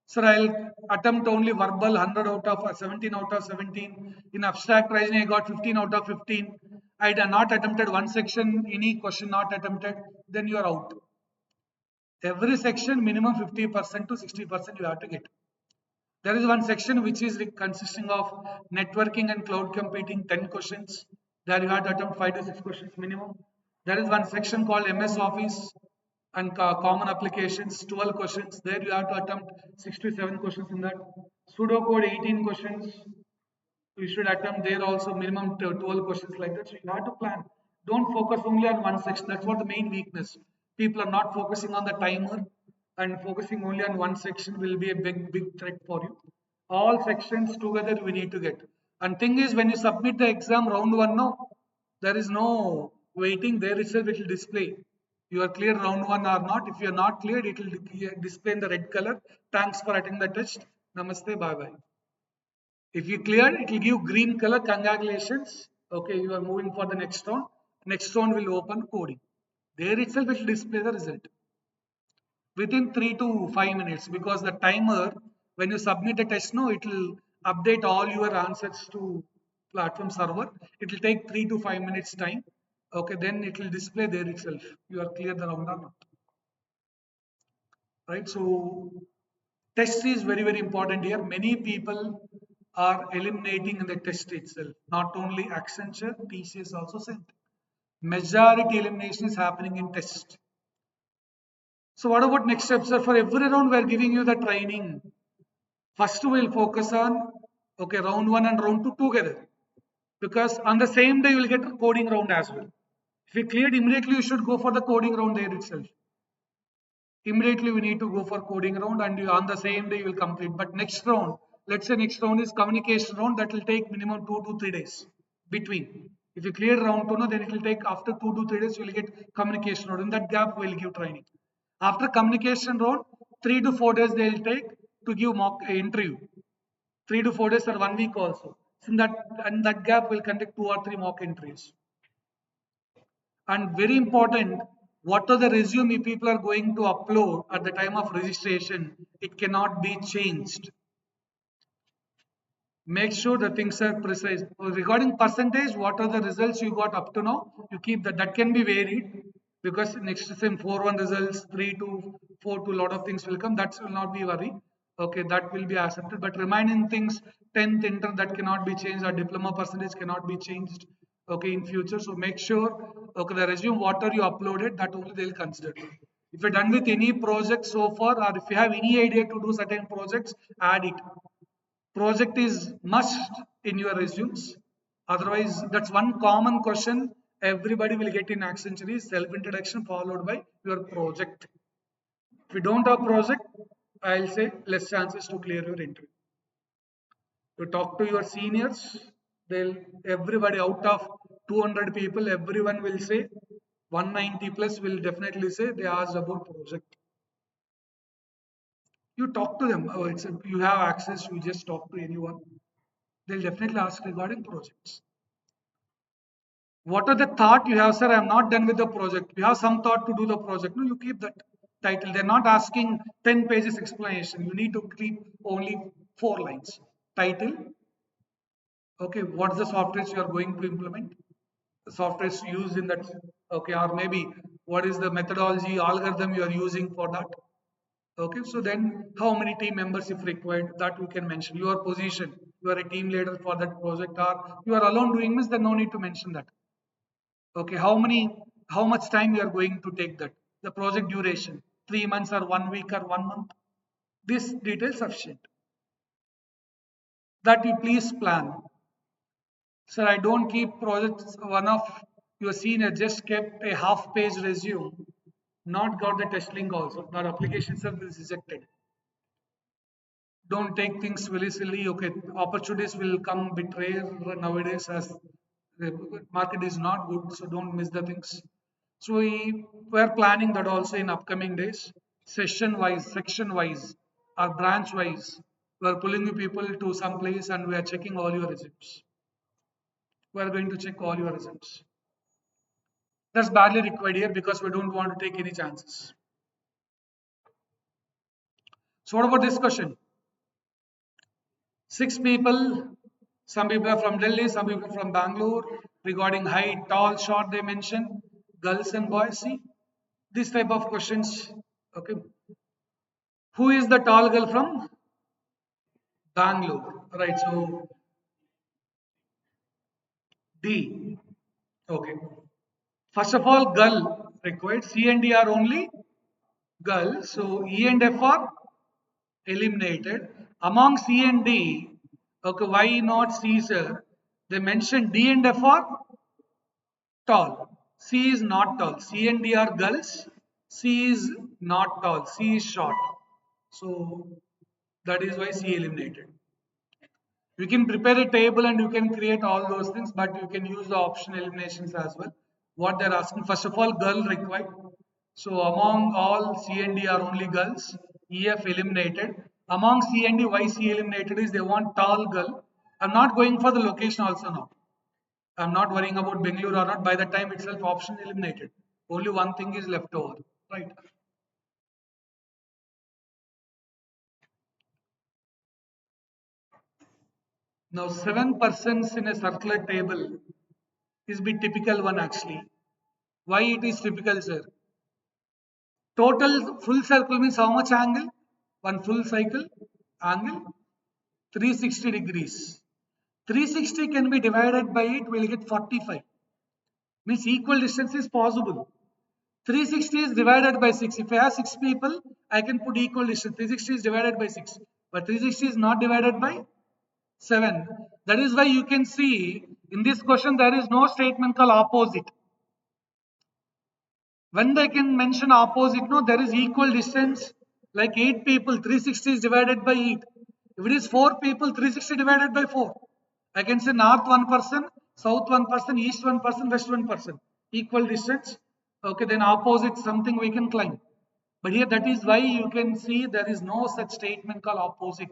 Speaker 1: So I'll attempt only verbal 100 out of 17 out of 17. In abstract reasoning, I got 15 out of 15. I had not attempted one section, any question not attempted, then you are out. Every section minimum 50% to 60% you have to get. There is one section which is consisting of networking and cloud computing 10 questions. There you have to attempt 5 to 6 questions minimum. There is one section called MS Office and common applications 12 questions. There you have to attempt 6 to 7 questions in that. Pseudocode 18 questions. You should attempt there also minimum 12 questions like that. So you have to plan. Don't focus only on one section. That's what the main weakness. People are not focusing on the timer and focusing only on one section will be a big threat for you. All sections together we need to get. And thing is, when you submit the exam round one, no, there is no waiting. There itself it will display you are clear round one or not. If you are not cleared, it will display in the red color. Thanks for attending the test. Namaste. Bye bye. If you cleared, it will give green color. Congratulations. Okay, you are moving for the next round. Next round will open coding. There itself it will display the result within 3 to 5 minutes, because the timer, when you submit the test, no, it will update all your answers to platform server. It will take 3 to 5 minutes time. Okay, then it will display there itself you are clear the round or not, right? So test is very very important here. Many people are eliminating in the test itself. Not only Accenture, TCS also sent majority elimination is happening in test. So what about next steps, sir? For every round we are giving you the training. First we'll focus on, okay, round one and round two together, because on the same day you will get a coding round as well. If you cleared immediately, you should go for the coding round there itself. Immediately we need to go for coding round, and you, on the same day you will complete. But next round, let's say next round is communication round, that will take minimum 2 to 3 days between. If you clear round two, no, then it will take after 2 to 3 days you will get communication round. In that gap we will give training. After communication round, 3 to 4 days they will take to give mock interview. 3 to 4 days or 1 week also. So in that gap we'll conduct 2 or 3 mock interviews. And very important, what are the resume people are going to upload at the time of registration, it cannot be changed. Make sure the things are precise. Regarding percentage, what are the results you got up to now, you keep that. That can be varied, because next time 4-1 results, 3 to 4 to lot of things will come. That will not be worry. Okay, that will be accepted. But remaining things, 10th inter, that cannot be changed, or diploma percentage cannot be changed. Okay, in future. So make sure, okay, the resume, whatever you uploaded, that only they'll consider. If you're done with any project so far, or if you have any idea to do certain projects, add it. Project is must in your resumes. Otherwise, that's one common question everybody will get in Accenture is self-introduction followed by your project. If you don't have project, I'll say less chances to clear your interview. You talk to your seniors, they'll everybody out of 200 people, everyone will say 190 plus will definitely say they asked about project. You talk to them. Oh, you have access. You just talk to anyone. They'll definitely ask regarding projects. What are the thought you have, sir? I'm not done with the project. You have some thought to do the project. No, you keep that title. They're not asking 10 pages explanation. You need to keep only 4 lines. Title. Okay, what's the software you are going to implement? The software is used in that. Okay, or maybe what is the methodology, algorithm you are using for that? Okay, so then how many team members if required, that you can mention. Your position, you are a team leader for that project, or you are alone doing this, then no need to mention that. Okay, how much time you are going to take that? The project duration, 3 months or 1 week or 1 month. This detail sufficient. That you please plan. Sir, I don't keep projects. One of your senior just kept a half-page resume, not got the test link also. That application service is rejected. Don't take things very silly. Okay, opportunities will come bit rare nowadays as the market is not good, so don't miss the things. So we are planning that also in upcoming days, session wise, section wise, or branch wise. We are pulling you people to some place and we are checking all your resumes. We are going to check all your resumes. That's badly required here because we don't want to take any chances. So what about this question? 6 people, some people are from Delhi, some people from Bangalore. Regarding height, tall, short, they mention girls and boys. See this type of questions. Okay, who is the tall girl from Bangalore? Right. So D. Okay. First of all, girl required. C and D are only girl. So E and F are eliminated. Among C and D, okay, why not C, sir? They mentioned D and F are tall. C is not tall. C and D are girls. C is not tall. C is short. So that is why C eliminated. You can prepare a table and you can create all those things, but you can use the option eliminations as well. What they're asking, first of all, girl required. So among all C and D are only girls. EF eliminated. Among C and D, why C eliminated is they want tall girl. I'm not going for the location also now. I'm not worrying about Bengaluru or not. By the time itself, option eliminated. Only one thing is left over. Right. Now, 7 persons in a circular table is the typical one actually. Why it is typical, sir? Total full circle means how much angle? One full cycle angle 360 degrees. 360 can be divided by it, we'll get 45. Means equal distance is possible. 360 is divided by 6. If I have 6 people, I can put equal distance. 360 is divided by 6. But 360 is not divided by 7. That is why you can see in this question there is no statement called opposite. When they can mention opposite, no, there is equal distance. Like 8 people, 360 is divided by 8. If it is 4 people, 360 divided by 4. I can say north one person, south one person, east one person, west one person. Equal distance. Okay, then opposite something we can climb. But here that is why you can see there is no such statement called opposite.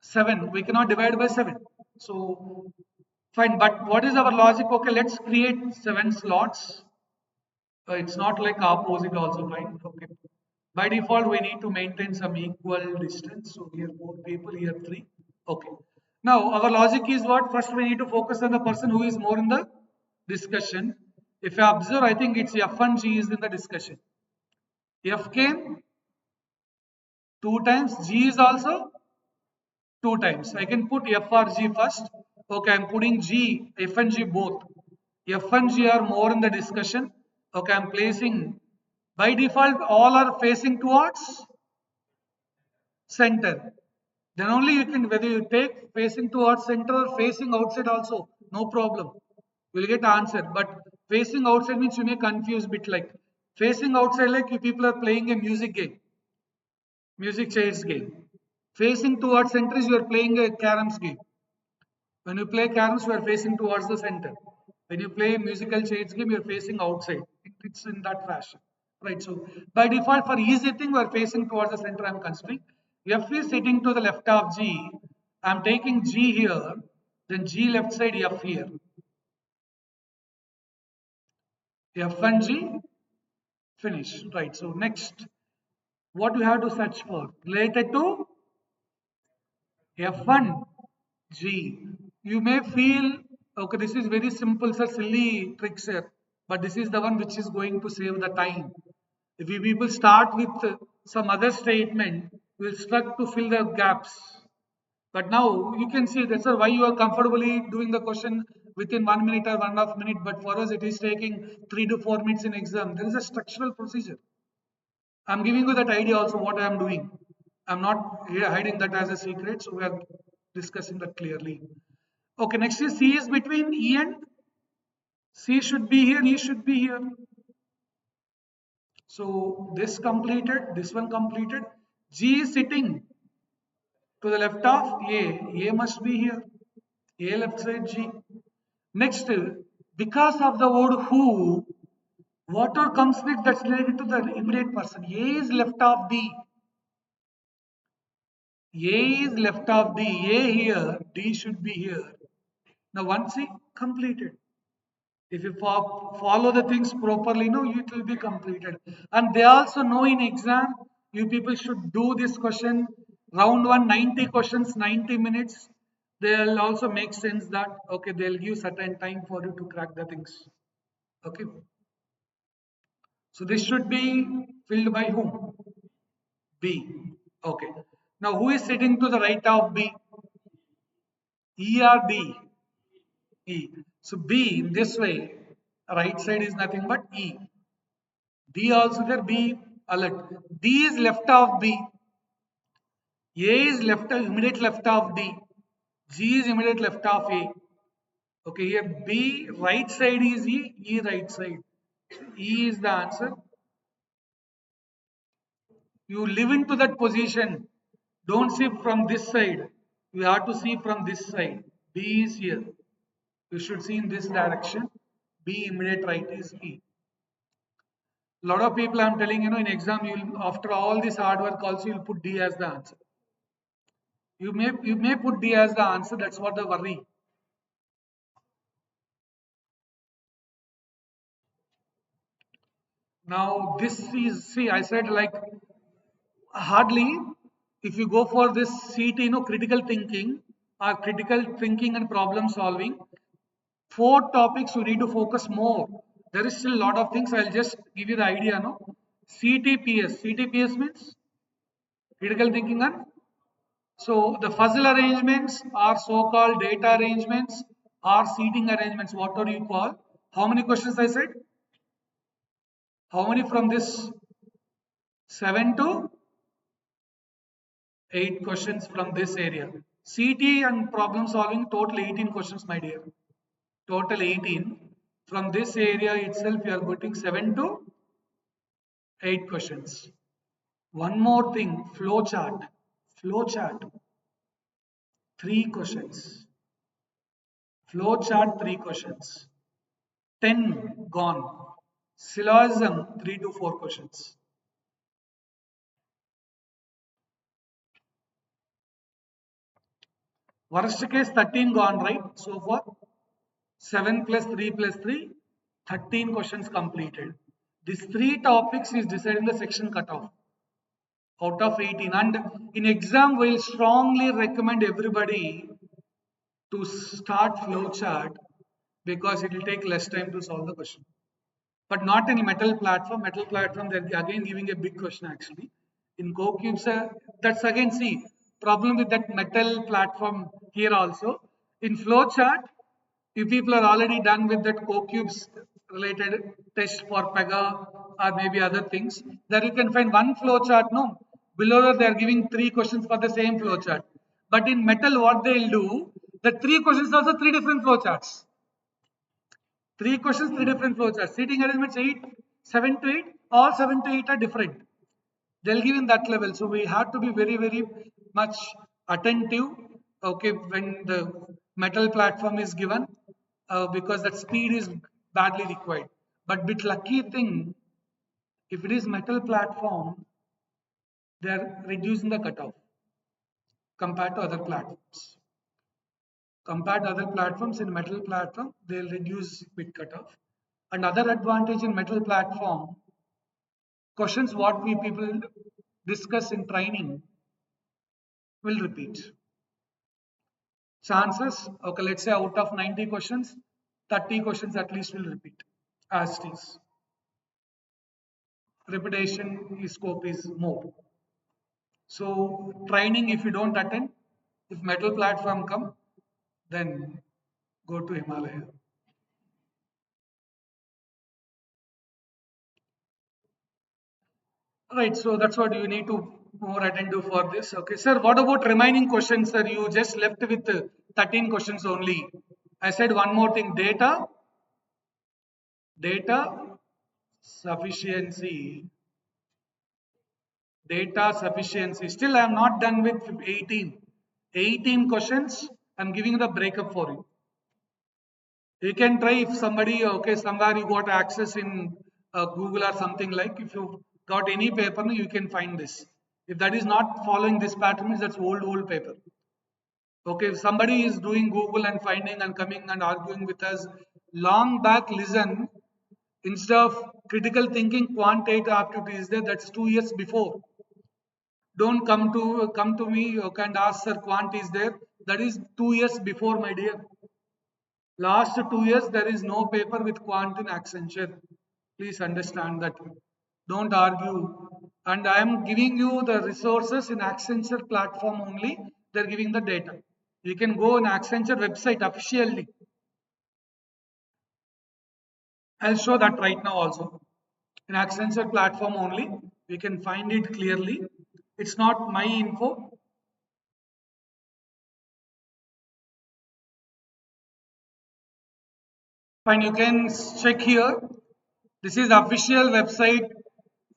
Speaker 1: 7, we cannot divide by 7. So fine, but what is our logic? Okay, let's create 7 slots. It's not like opposite also fine. Okay. By default, we need to maintain some equal distance. So here 4 people, here 3. Okay. Now our logic is what? First we need to focus on the person who is more in the discussion. If you observe, I think it's F and G is in the discussion. F came 2 times, G is also 2 times. I can put F or G first. Okay, I'm putting G, F and G both. F and G are more in the discussion. Okay, I'm placing, by default all are facing towards center. Then only you can, whether you take facing towards center or facing outside also, no problem. We'll get answer. But facing outside means you may confuse bit, like facing outside like you people are playing a music game, music chairs game. Facing towards center is you are playing a caroms game. When you play caroms, you are facing towards the center. When you play musical chairs game, you are facing outside. It's in that fashion. Right. So by default, for easy thing, we are facing towards the center. I'm considering. F is sitting to the left of G. I'm taking G here, then G left side, F here. F and G, finish. Right. So next, what you have to search for? Related to F1 G. You may feel, okay, this is very simple, sir, silly tricks here, but this is the one which is going to save the time. If we people start with some other statement, we'll struggle to fill the gaps. But now you can see that's why you are comfortably doing the question within 1 minute or 1.5 minute. But for us, it is taking 3 to 4 minutes in exam. There is a structural procedure. I'm giving you that idea also what I am doing. I'm not here hiding that as a secret, so we are discussing that clearly. Okay, next is C is between E and C should be here, E should be here. So this completed, this one completed. G is sitting to the left of A. A must be here. A left side G. Next, because of the word who, whatever comes next that's related to the immediate person. A is left of D. A is left of D. A here, D should be here. Now once C completed. If you follow the things properly, no, it will be completed. And they also know in exam, you people should do this question. Round one, 90 questions, 90 minutes. They'll also make sense that, okay, they'll give certain time for you to crack the things. Okay. So this should be filled by whom? B. Okay. Now who is sitting to the right of B? E or D? E. So B in this way, right side is nothing but E. D also there, B alert. D is left of B. A is left of, immediate left of D. G is immediate left of A. Okay, here B right side is E, E right side. E is the answer. You live into that position. Don't see from this side. You have to see from this side. B is here. You should see in this direction. B immediate right is E. Lot of people I'm telling, in exam, you'll after all this hard work also you'll put D as the answer. You may put D as the answer. That's what the worry. Now this is, see, I said like hardly, if you go for this CT, critical thinking or critical thinking and problem solving, four topics you need to focus more. There is still a lot of things. I'll just give you the idea. No, CTPS. CTPS means critical thinking and, so the puzzle arrangements are so-called data arrangements or seating arrangements. What do you call? How many questions I said? How many from this? 7 to 8 questions from this area. CT and problem solving total 18 questions, my dear. Total 18. From this area itself, you are getting 7 to 8 questions. One more thing, flowchart. Flowchart, 3 questions. Flowchart, 3 questions. 10 gone. Syllogism, 3 to 4 questions. Worst case, 13 gone, right? So far, 7 plus 3 plus 3, 13 questions completed. These 3 topics is deciding the section cutoff out of 18. And in exam, we'll strongly recommend everybody to start flowchart because it will take less time to solve the question. But not any metal platform. Metal platform, they're again giving a big question actually. In CoCubes, that's again, see, problem with that metal platform here also. In flowchart, if people are already done with that CoCubes related test for Pega or maybe other things, there you can find one flowchart. No, below that they are giving 3 questions for the same flowchart. But in metal, what they'll do, the 3 questions also 3 different flowcharts. 3 questions, 3 different flowcharts. Seating arrangements 8, 7 to 8, all 7 to 8 are different. They'll give in that level. So we have to be very, very much attentive. Okay, when the metal platform is given, because that speed is badly required. But bit lucky thing, if it is metal platform, they are reducing the cutoff compared to other platforms. Compared to other platforms, in metal platform, they'll reduce bit cutoff. Another advantage in metal platform, questions what we people discuss in training will repeat. Chances, okay, let's say out of 90 questions, 30 questions at least will repeat as it is. Repetition scope is more. So training, if you don't attend, if metal platform come, then go to Himalaya. Right, so that's what you need to more attentive for this. Okay, sir, what about remaining questions, sir? You just left with 13 questions only. I said one more thing, data sufficiency, data sufficiency. Still, I am not done with 18. 18 questions, I'm giving the breakup for you. You can try if somebody, okay, somewhere you got access in Google or something like, if you got any paper, you can find this. If that is not following this pattern, that's old paper. Okay, if somebody is doing Google and finding and coming and arguing with us, long back listen, instead of critical thinking, quantitative aptitude is there, that's 2 years before. Don't come to me, okay, and ask, sir, quant is there. That is 2 years before, my dear. Last 2 years, there is no paper with quant in Accenture. Please understand that. Don't argue. And I am giving you the resources in Accenture platform only. They're giving the data. You can go on Accenture website officially. I'll show that right now also. In Accenture platform only, you can find it clearly. It's not my info. Fine, you can check here. This is official website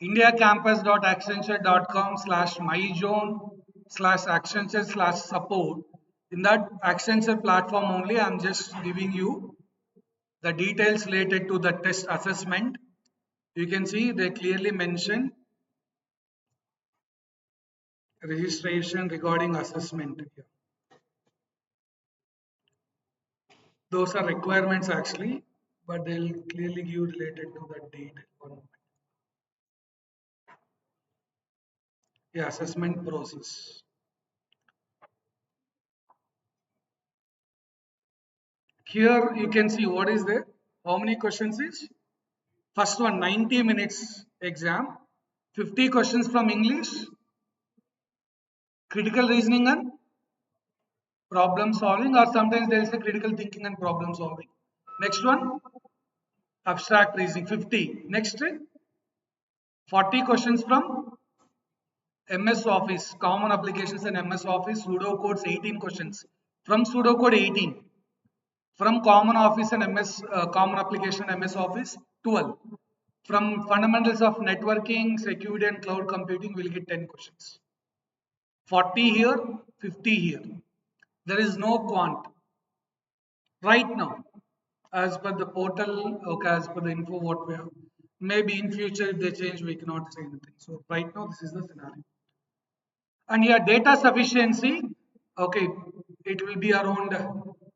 Speaker 1: indiacampus.accenture.com/myzone/accenture/support. In that Accenture platform only, I'm just giving you the details related to the test assessment. You can see they clearly mention registration regarding assessment. Those are requirements actually, but they'll clearly give related to the date. Yeah, assessment process. Here you can see what is there. How many questions is? First one 90 minutes exam, 50 questions from English, critical reasoning and problem solving, or sometimes there is a critical thinking and problem solving. Next one, abstract reasoning 50. Next, 40 questions from MS Office, common applications in MS Office, pseudocodes 18 questions. From pseudocode 18. From common office and MS common application MS Office 12. From fundamentals of networking, security and cloud computing, we'll get 10 questions. 40 here, 50 here. There is no quant right now as per the portal, okay, as per the info what we have. Maybe in future if they change, we cannot say anything. So right now this is the scenario. And here data sufficiency, okay, it will be around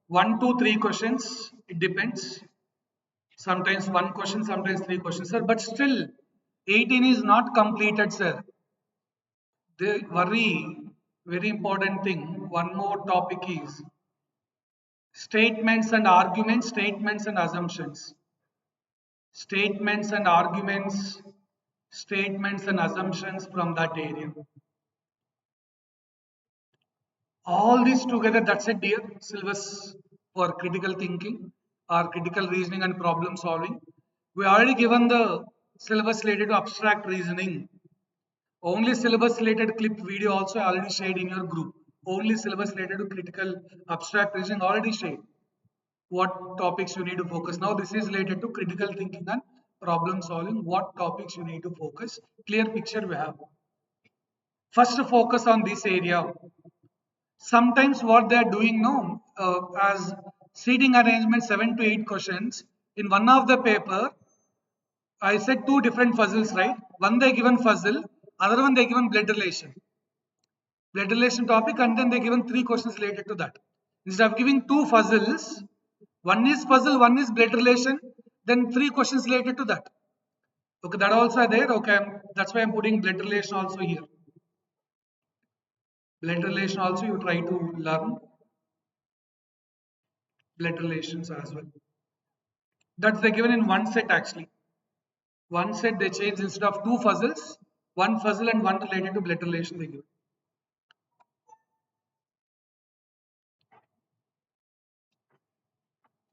Speaker 1: 1 to 3 questions. It depends. Sometimes one question, sometimes 3 questions, sir. But still, 18 is not completed, sir. They worry. Very important thing. One more topic is statements and arguments, statements and assumptions. Statements and arguments, statements and assumptions from that area. All this together, that's a dear syllabus for critical thinking or critical reasoning and problem solving. We already given the syllabus related to abstract reasoning. Only syllabus related clip video also already shared in your group. Only syllabus related to critical abstract reasoning already shared. What topics you need to focus. Now this is related to critical thinking and problem solving. What topics you need to focus. Clear picture we have. First focus on this area. Sometimes what they are doing now as seating arrangement 7 to 8 questions in one of the paper. I said two different puzzles, right? One they given puzzle, other one they given blood relation topic, and then they given 3 questions related to that. Instead of giving two puzzles, one is puzzle, one is blood relation, then 3 questions related to that. Okay, that also are there. Okay, that's why I'm putting blood relation also here. Blood relation also you try to learn blood relations as well. That's they given in one set actually. One set they change instead of two puzzles, one puzzle and one related to blood relation they give.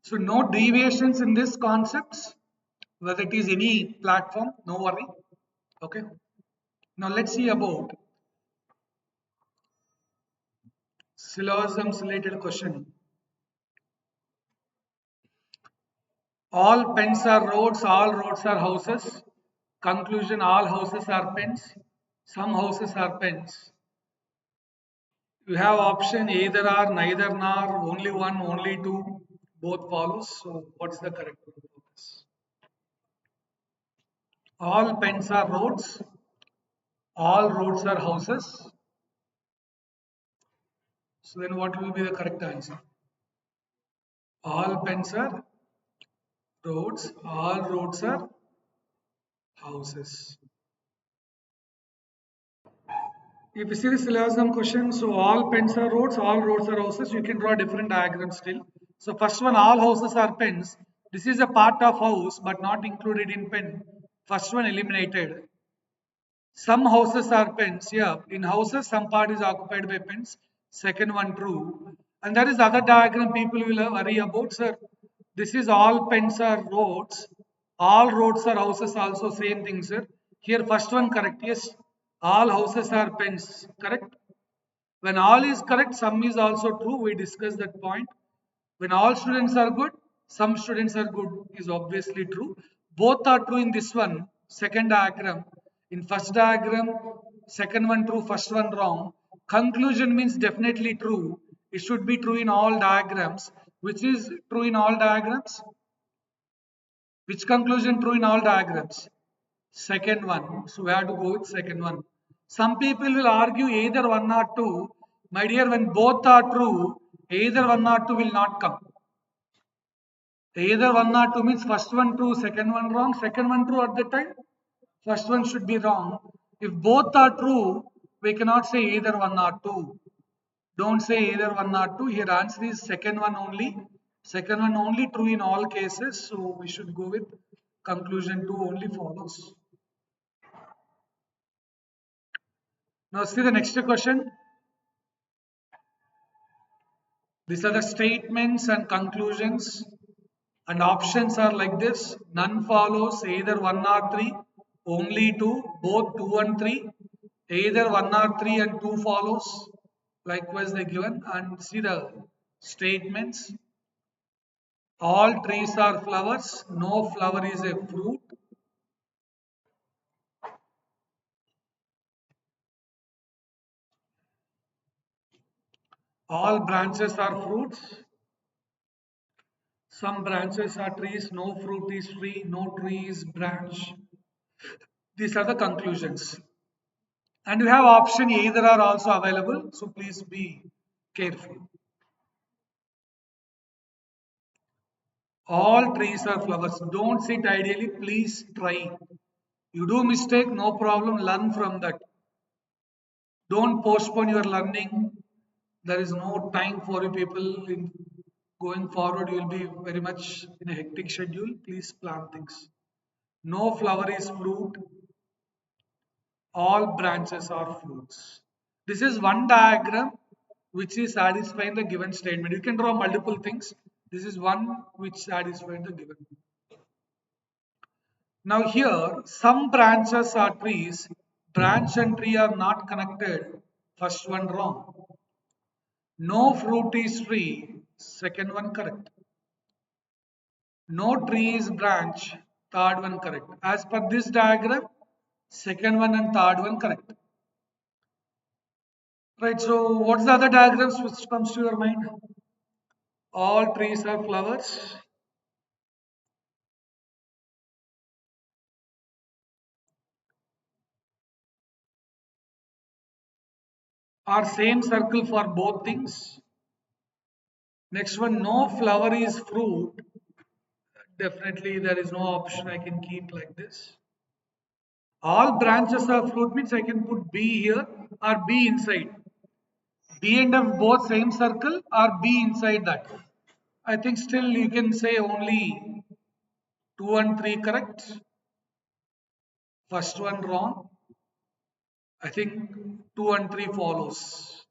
Speaker 1: So no deviations in these concepts, whether it is any platform, no worry. Okay. Now let's see about syllogisms related question. All pens are roads, all roads are houses. Conclusion, all houses are pens, some houses are pens. You have option either or, neither nor, only one, only two, both follows. So what's the correct one for this? All pens are roads, all roads are houses. So then what will be the correct answer? All pens are roads, all roads are houses. If you see the syllogism question, so all pens are roads are houses, you can draw different diagrams still. So first one, all houses are pens. This is a part of house but not included in pen. First one eliminated. Some houses are pens. Yeah, in houses some part is occupied by pens. Second one true. And there is other diagram people will worry about, sir. This is all pens are roads. All roads are houses also same thing, sir. Here first one correct. Yes, all houses are pens. Correct. When all is correct, some is also true. We discussed that point. When all students are good, some students are good is obviously true. Both are true in this one, second diagram. In first diagram, second one true, first one wrong. Conclusion means definitely true. It should be true in all diagrams. Which is true in all diagrams? Which conclusion true in all diagrams? Second one. So we have to go with second one. Some people will argue either one or two. My dear, when both are true, either one or two will not come. Either one or two means first one true, second one wrong, second one true at the time, first one should be wrong. If both are true, we cannot say either one or two. Don't say either one or two. Here answer is second one only. Second one only true in all cases. So we should go with conclusion two only follows. Now see the next question. These are the statements and conclusions, and options are like this. None follows, either one or three, only two, both two and three, either one or three and two follows. Likewise they given, and see the statements. All trees are flowers, no flower is a fruit. All branches are fruits. Some branches are trees, no fruit is tree, no tree is branch. These are the conclusions. And you have option either are also available, so please be careful. All trees are flowers. Don't sit ideally, please try. You do mistake, no problem, learn from that. Don't postpone your learning. There is no time for you people. In going forward, you will be very much in a hectic schedule. Please plan things. No flower is fruit. All branches are fruits. This is one diagram which is satisfying the given statement. You can draw multiple things. This is one which satisfies the given. Now here, some branches are trees. Branch and tree are not connected. First one wrong. No fruit is tree. Second one correct. No tree is branch. Third one correct. As per this diagram, second one and third one correct. Right, so what's the other diagrams which comes to your mind? All trees are flowers. Are same circle for both things. Next one, no flower is fruit. Definitely there is no option I can keep like this. All branches are fruit means I can put B here or B inside. B and F both same circle or B inside that. I think still you can say only 2 and 3 correct. First one wrong. I think 2 and 3 follows.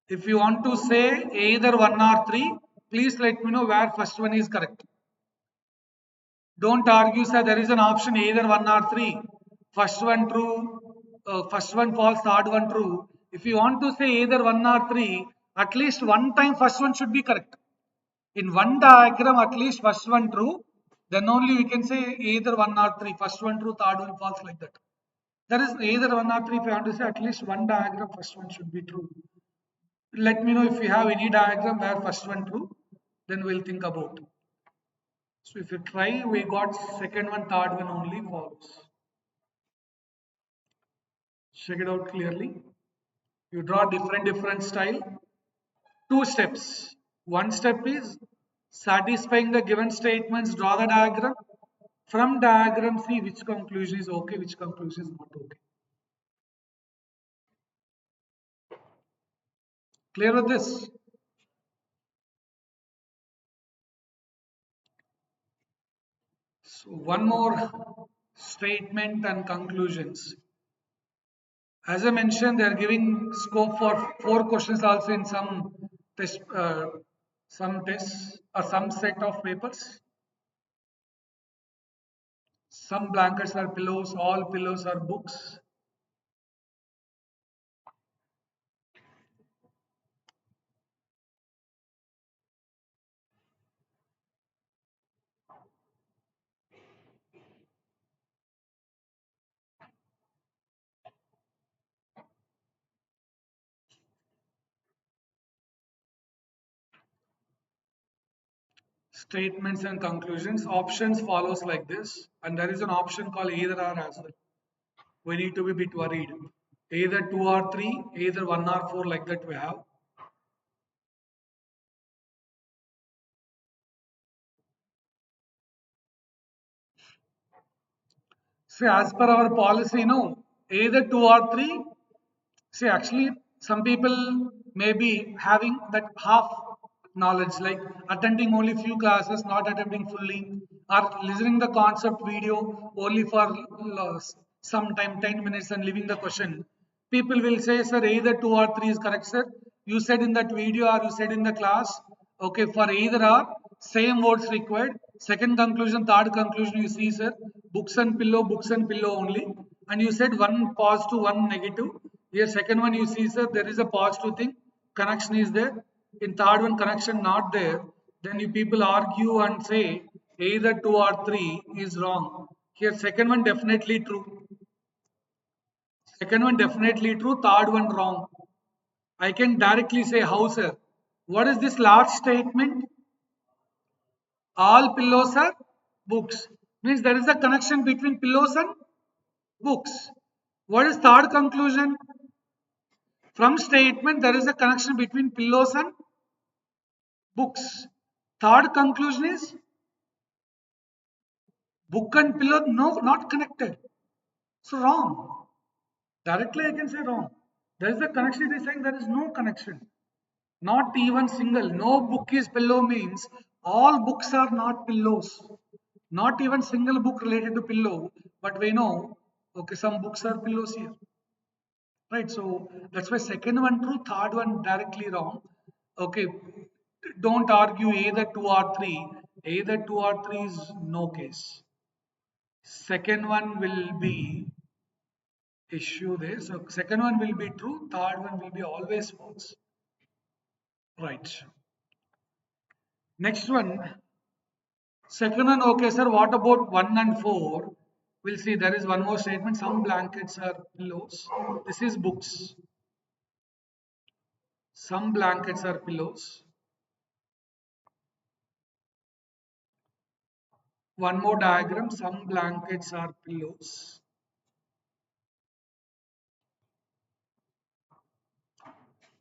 Speaker 1: If you want to say either 1 or 3, please let me know where first one is correct. Don't argue, sir. There is an option either 1 or 3. First one true, first one false, third one true. If you want to say either 1 or 3, at least one time first one should be correct. In one diagram, at least first one true, then only we can say either 1 or 3. First one true, third one false, like that. There is either 1 or 3. If you want to say at least one diagram, first one should be true. Let me know if you have any diagram where first one true, then we'll think about. So if you try, we got second one, third one only false. Check it out clearly. You draw different style. Two steps. One step is satisfying the given statements, draw the diagram. From diagram, see which conclusion is okay, which conclusion is not okay. Clear with this? So one more statement and conclusions. As I mentioned, they are giving scope for 4 questions also in some tests or some set of papers. Some blankets are pillows, all pillows are books. Statements and conclusions. Options follows like this, and there is an option called either or as well. We need to be a bit worried. Either 2 or 3, either 1 or 4, like that we have. See, as per our policy, no, either 2 or 3. See, actually, some people may be having that half knowledge, like attending only few classes, not attending fully, or listening the concept video only for some time, 10 minutes, and leaving the question. People will say, sir, either 2 or 3 is correct, sir. You said in that video or you said in the class, okay, for either or, same words required. Second conclusion, third conclusion, you see, sir, books and pillow only. And you said one positive, one negative. Here, second one, you see, sir, there is a positive thing, connection is there. In third one, connection not there. Then you people argue and say either 2 or 3 is wrong. Here, second one definitely true. Second one definitely true, third one wrong. I can directly say how, sir. What is this last statement? All pillows are books. Means there is a connection between pillows and books. What is third conclusion? From statement, there is a connection between pillows and books. Third conclusion is book and pillow, no, not connected. So wrong. Directly I can say wrong. There is a connection, it is saying there is no connection. Not even single. No book is pillow means all books are not pillows. Not even single book related to pillow. But we know, okay, some books are pillows here. Right, so that's why second one true, third one directly wrong. Okay, don't argue either 2 or 3. Either 2 or 3 is no case. Second one will be issue there. So second one will be true, third one will be always false. Right. Next one. Second one, okay, sir. What about 1 and 4? We'll see. There is one more statement. Some blankets are pillows. This is books. Some blankets are pillows. One more diagram. Some blankets are pillows.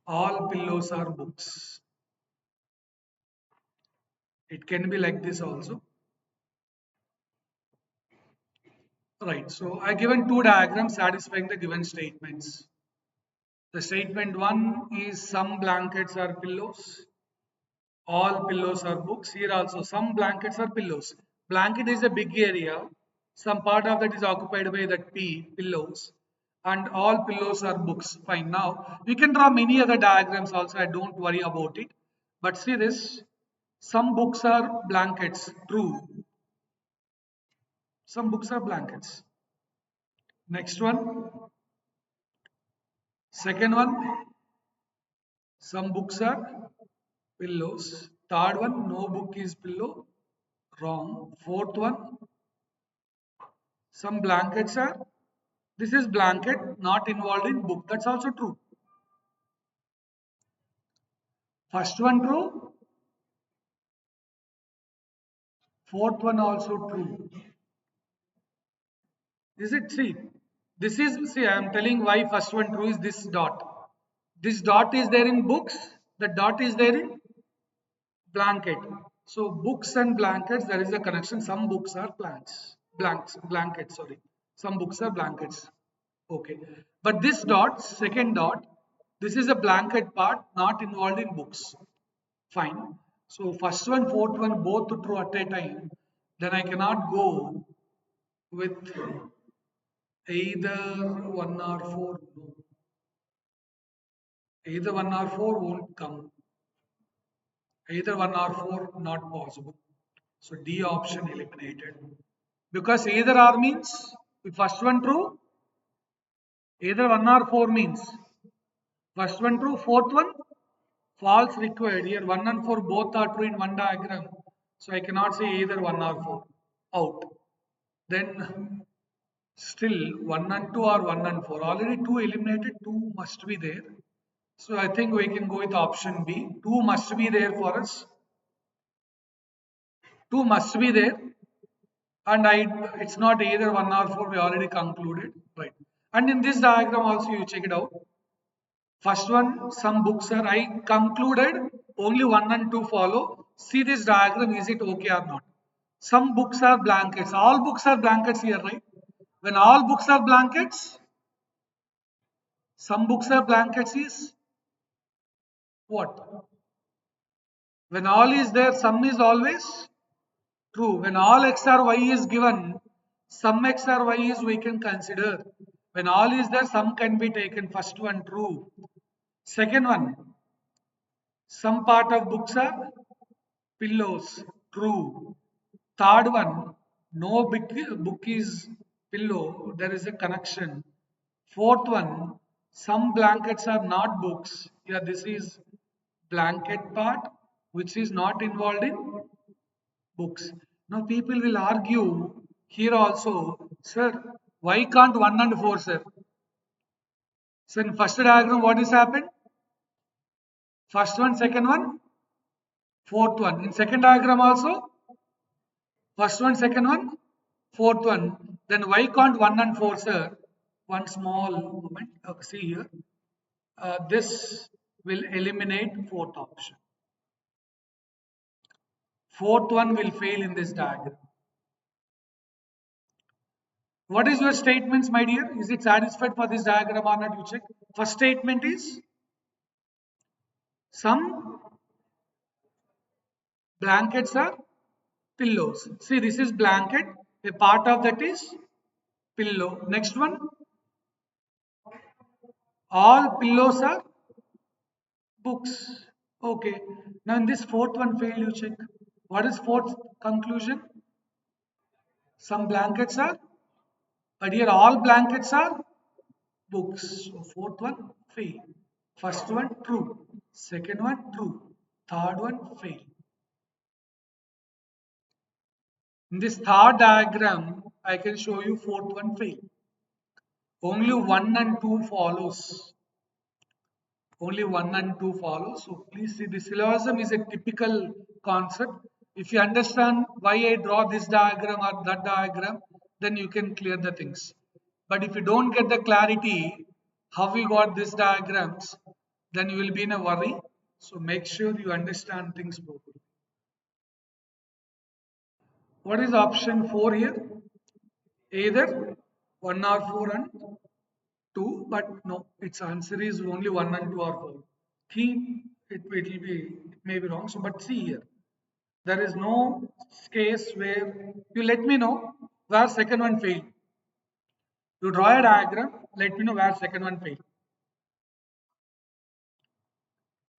Speaker 1: All pillows are books. It can be like this also. Right. So I given two diagrams satisfying the given statements. The statement 1 is some blankets are pillows. All pillows are books. Here also some blankets are pillows. Blanket is a big area. Some part of that is occupied by that pillows. And all pillows are books. Fine. Now we can draw many other diagrams also. I don't worry about it. But see this. Some books are blankets. True. Some books are blankets. Next one. Second one. Some books are pillows. Third one. No book is pillow. Wrong. Fourth one. Some blankets are, this is blanket not involved in book. That's also true. First one true. Fourth one also true. Is it? See, this is, see, I am telling why first one true is this dot. This dot is there in books. The dot is there in blanket. So books and blankets, there is a connection. Some books are blankets, sorry. Some books are blankets. Okay. But this dot, second dot, this is a blanket part not involved in books. Fine. So first one, fourth one, both true at a time. Then I cannot go with either 1 or 4. No. Either 1 or 4 won't come. Either 1 or 4 not possible. So D option eliminated. Because either or means, if first one true, either 1 or 4 means first one true, fourth one false required. Here 1 and 4 both are true in one diagram. So I cannot say either 1 or 4. Out. Then still 1 and 2 or 1 and 4. Already 2 eliminated, 2 must be there. So I think we can go with option B. 2 must be there for us. Two must be there, and it's not either 1 or 4. We already concluded, right? And in this diagram also you check it out. First one, some books are, I concluded only 1 and 2 follow. See this diagram, is it okay or not? Some books are blankets. All books are blankets here, right? When all books are blankets, some books are blankets is what? When all is there, some is always true. When all x or y is given, some x or y is we can consider. When all is there, some can be taken. First one, true. Second one, some part of books are pillows. True. Third one, no book is pillow. There is a connection. Fourth one, some blankets are not books. Yeah, this is blanket part, which is not involved in books. Now people will argue here also, sir, why can't 1 and 4, sir? So in first diagram, what is happened? First one, second one, fourth one. In second diagram also, first one, second one, fourth one. Then why can't 1 and 4, sir? One small moment. See here. This will eliminate fourth option. Fourth one will fail in this diagram. What is your statements, my dear? Is it satisfied for this diagram or not? You check. First statement is some blankets are pillows. See, this is blanket. A part of that is pillow. Next one, all pillows are books. Okay. Now in this fourth one failed, you check. What is fourth conclusion? Some blankets are, but here all blankets are books. So fourth one fail. First one true. Second one true. Third one fail. In this third diagram, I can show you fourth one fail. Only 1 and 2 follows. Only 1 and 2 follow. So please see, the syllogism is a typical concept. If you understand why I draw this diagram or that diagram, then you can clear the things. But if you don't get the clarity how we got these diagrams, then you will be in a worry. So make sure you understand things properly. What is option 4 here? Either 1 or 4 and 2, but no, its answer is only 1 and 2 or 4. It may be wrong. So, but see here, there is no case where you let me know where second one failed. You draw a diagram, let me know where second one failed.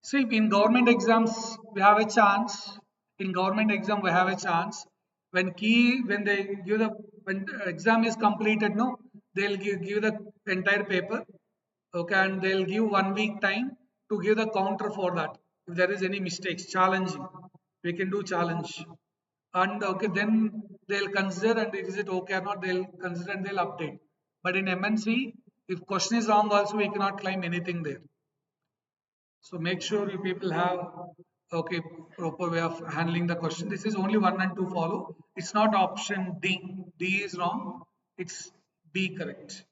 Speaker 1: See, in government exams, we have a chance. In government exam, we have a chance. When they give when the exam is completed, no, they'll give the entire paper. Okay, and they'll give 1 week time to give the counter for that. If there is any mistakes, challenging, we can do challenge. And okay, then they'll consider, and is it okay or not, they'll consider and they'll update. But in MNC, if question is wrong, also we cannot claim anything there. So make sure you people have okay proper way of handling the question. This is only 1 and 2 follow. It's not option D. D is wrong. It's B correct.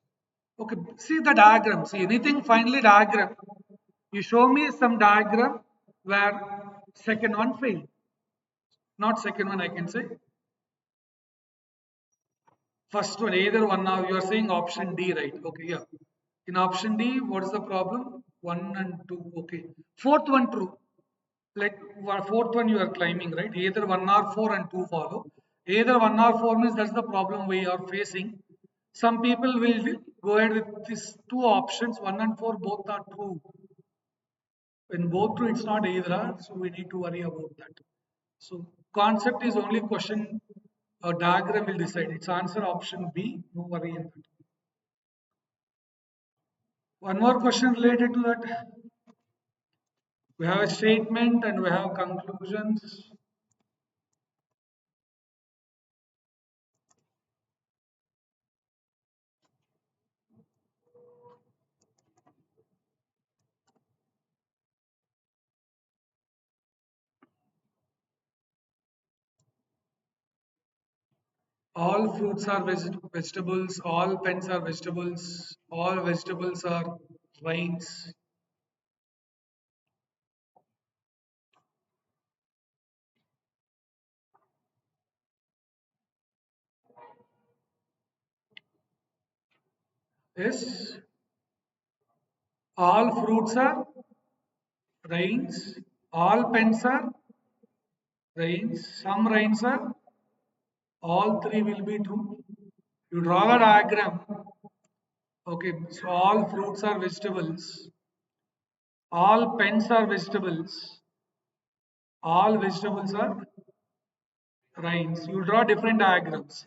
Speaker 1: Okay, see the diagram. See anything finally diagram. You show me some diagram where second one failed. Not second one, I can say. First one, either one now. You are saying option D, right? Okay, yeah. In option D, what is the problem? 1 and 2. Okay. Fourth one true. Like fourth one you are climbing, right? Either 1 or 4 and 2 follow. Either 1 or 4 means that's the problem we are facing. Some people will go ahead with these two options, 1 and 4, both are true. When both true, it's not either, so we need to worry about that. So concept is only question or diagram will decide. It's answer option B, no worry in that. One more question related to that. We have a statement and we have conclusions. All fruits are vegetables, all pens are vegetables, all vegetables are rains. Yes, all fruits are rains, all pens are rains, some rains are, all three will be true. You draw the diagram. Okay, so all fruits are vegetables, all pens are vegetables, all vegetables are rains. You draw different diagrams.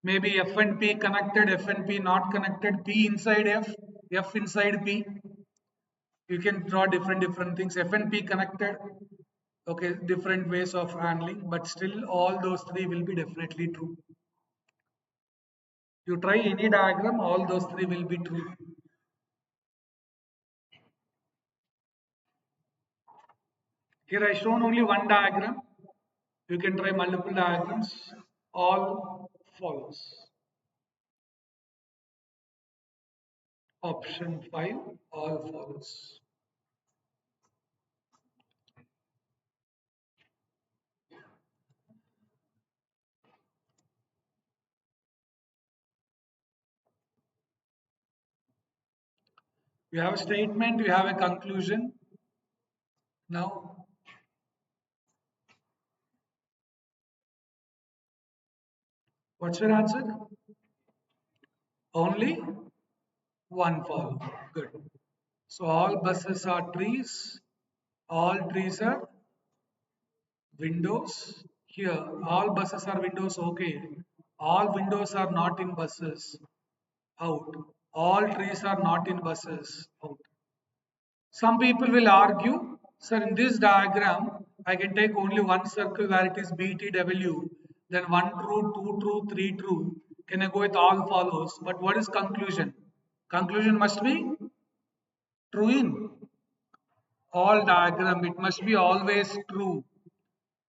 Speaker 1: Maybe F and P connected, F and P not connected, P inside F, F inside P. You can draw different things. F and P connected. Okay, different ways of handling, but still all those three will be definitely true. You try any diagram, all those three will be true. Here I shown only one diagram. You can try multiple diagrams. All follows. Option 5, all follows. You have a statement, you have a conclusion. Now, what's your answer? Only one follow. Good. So all buses are trees. All trees are windows. Here, all buses are windows. Okay. All windows are not in buses. Out. All trees are not in buses. Out. Some people will argue, sir, in this diagram, I can take only one circle where it is BTW, then one true, two true, three true. Can I go with all follows? But what is conclusion? Conclusion must be true in all diagram. It must be always true.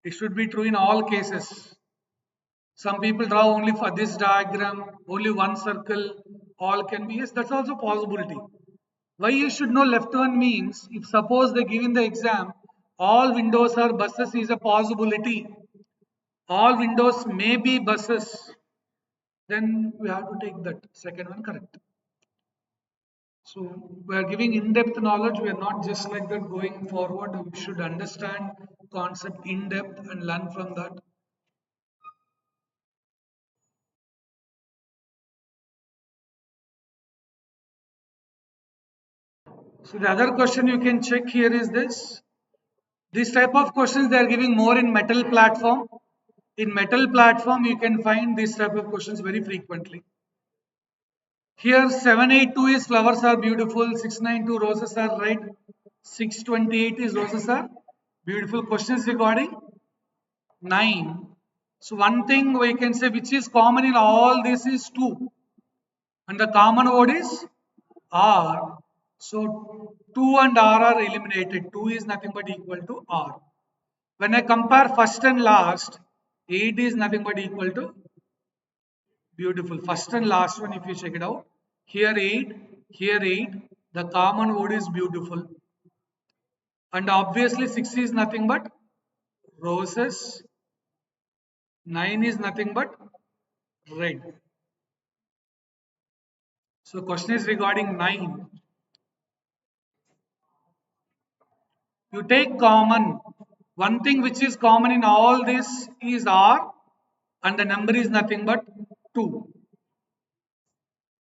Speaker 1: It should be true in all cases. Some people draw only for this diagram, only one circle, all can be. Yes, that's also possibility. Why you should know left one means, if suppose they give in the exam, all windows are buses is a possibility. All windows may be buses. Then we have to take that second one correct. So we are giving in-depth knowledge. We are not just like that going forward. We should understand concept in depth and learn from that. So the other question you can check here is this. This type of questions they are giving more in metal platform. In metal platform, you can find this type of questions very frequently. Here 782 is flowers are beautiful, 692 roses are red, 628 is roses are beautiful. Questions regarding 9. So one thing we can say which is common in all this is 2. And the common word is R. So 2 and R are eliminated. 2 is nothing but equal to R. When I compare first and last, 8 is nothing but equal to beautiful. First and last one, if you check it out, here 8, here 8, the common word is beautiful. And obviously 6 is nothing but roses, 9 is nothing but red. So question is regarding 9. You take common. One thing which is common in all this is R and the number is nothing but 2.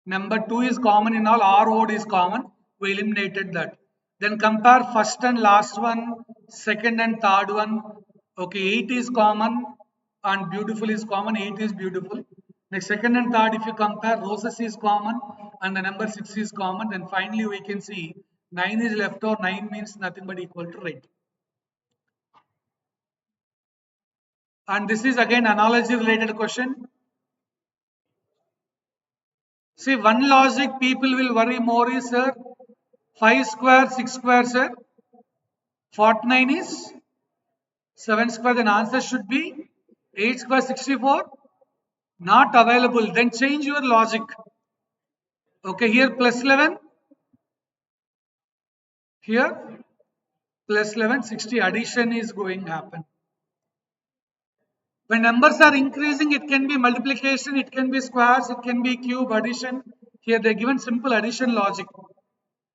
Speaker 1: Number 2 is common in all, R word is common. We eliminated that. Then compare first and last one, second and third one. Okay, 8 is common and beautiful is common. 8 is beautiful. Next, second and third, if you compare, roses is common and the number 6 is common. Then finally, we can see 9 is left or 9 means nothing but equal to red. And this is again analogy related question. See, one logic people will worry more is, sir, 5 square, 6 square, sir. 49 is 7 square. Then answer should be 8 square 64. Not available, then change your logic. Okay, here plus 11, here plus 11, 60 addition is going to happen. When numbers are increasing, it can be multiplication, it can be squares, it can be cube addition. Here they are given simple addition logic.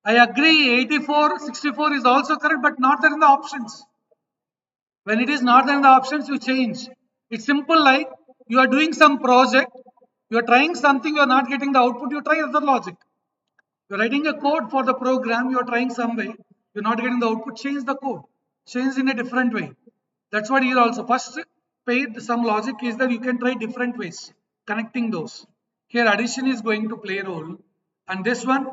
Speaker 1: I agree 84, 64 is also correct, but not there in the options. When it is not there in the options, you change. It's simple like you are doing some project, you are trying something, you are not getting the output, you try other logic. You are writing a code for the program, you are trying some way, you're not getting the output, change the code. Change in a different way. That's what here also. First, paid some logic is that you can try different ways, connecting those. Here addition is going to play a role. And this one,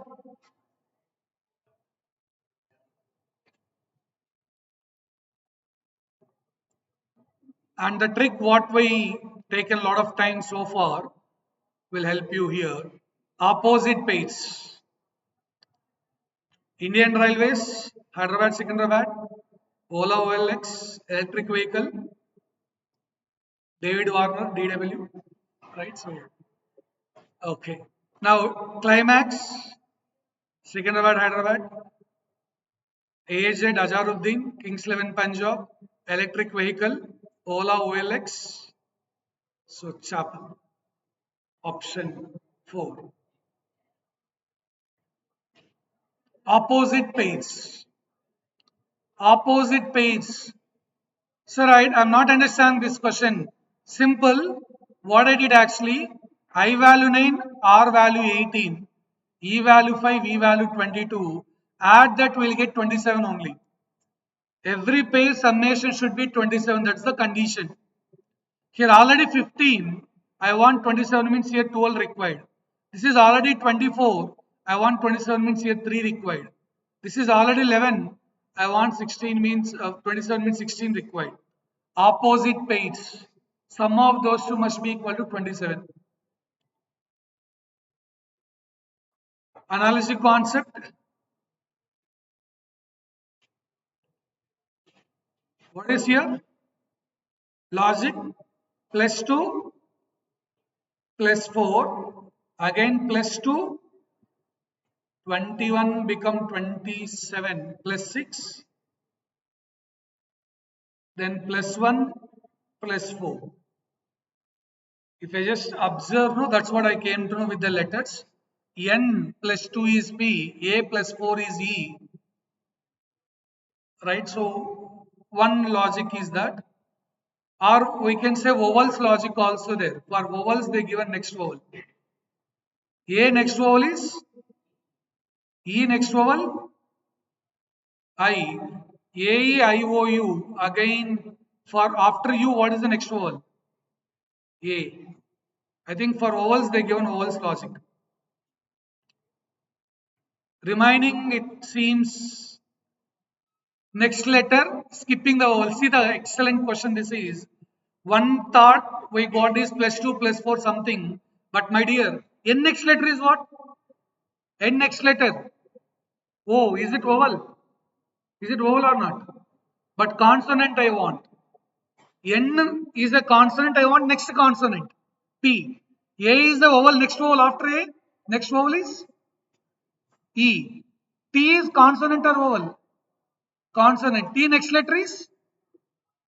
Speaker 1: and the trick what we taken a lot of time so far will help you here. Opposite pays. Indian Railways, Hyderabad, Secunderabad, Ola OLX, electric vehicle, David Warner, DW, right? So, okay. Now, climax, Secunderabad, Hyderabad, AZ Azaruddin, Kings 11 Punjab, electric vehicle, Ola OLX, so Chapa, option 4. Opposite pays. Opposite pays. Sir, I'm not understanding this question. Simple. What I did actually, I value 9, R value 18, E value 5, E value 22. Add that, we'll get 27 only. Every pair summation should be 27. That's the condition. Here already 15. I want 27 means here 12 required. This is already 24. I want 27 means here 3 required. This is already 11. I want 16 means 27 means 16 required. Opposite pairs. Sum of those two must be equal to 27. Analysis concept. What is here? Logic plus 2 plus 4 again plus 2, 21 become 27 plus 6, then plus 1 plus 4. If I just observe, no, that's what I came to know with the letters. N plus 2 is P, A plus 4 is E, right? So one logic is that, or we can say vowels logic also there. For vowels, they given next vowel. A next vowel is E next vowel I. A E I O U. Again, for after U, what is the next vowel? A. I think for vowels, they given vowels logic. Remaining, it seems next letter, skipping the vowel. See the excellent question this is. One thought we got is plus 2 plus 4 something. But my dear, N next letter is what? N next letter. Oh, is it vowel? Is it vowel or not? But consonant I want. N is a consonant I want next consonant. P. A is the vowel next vowel after A. Next vowel is E. T is consonant or vowel? Consonant. T next letter is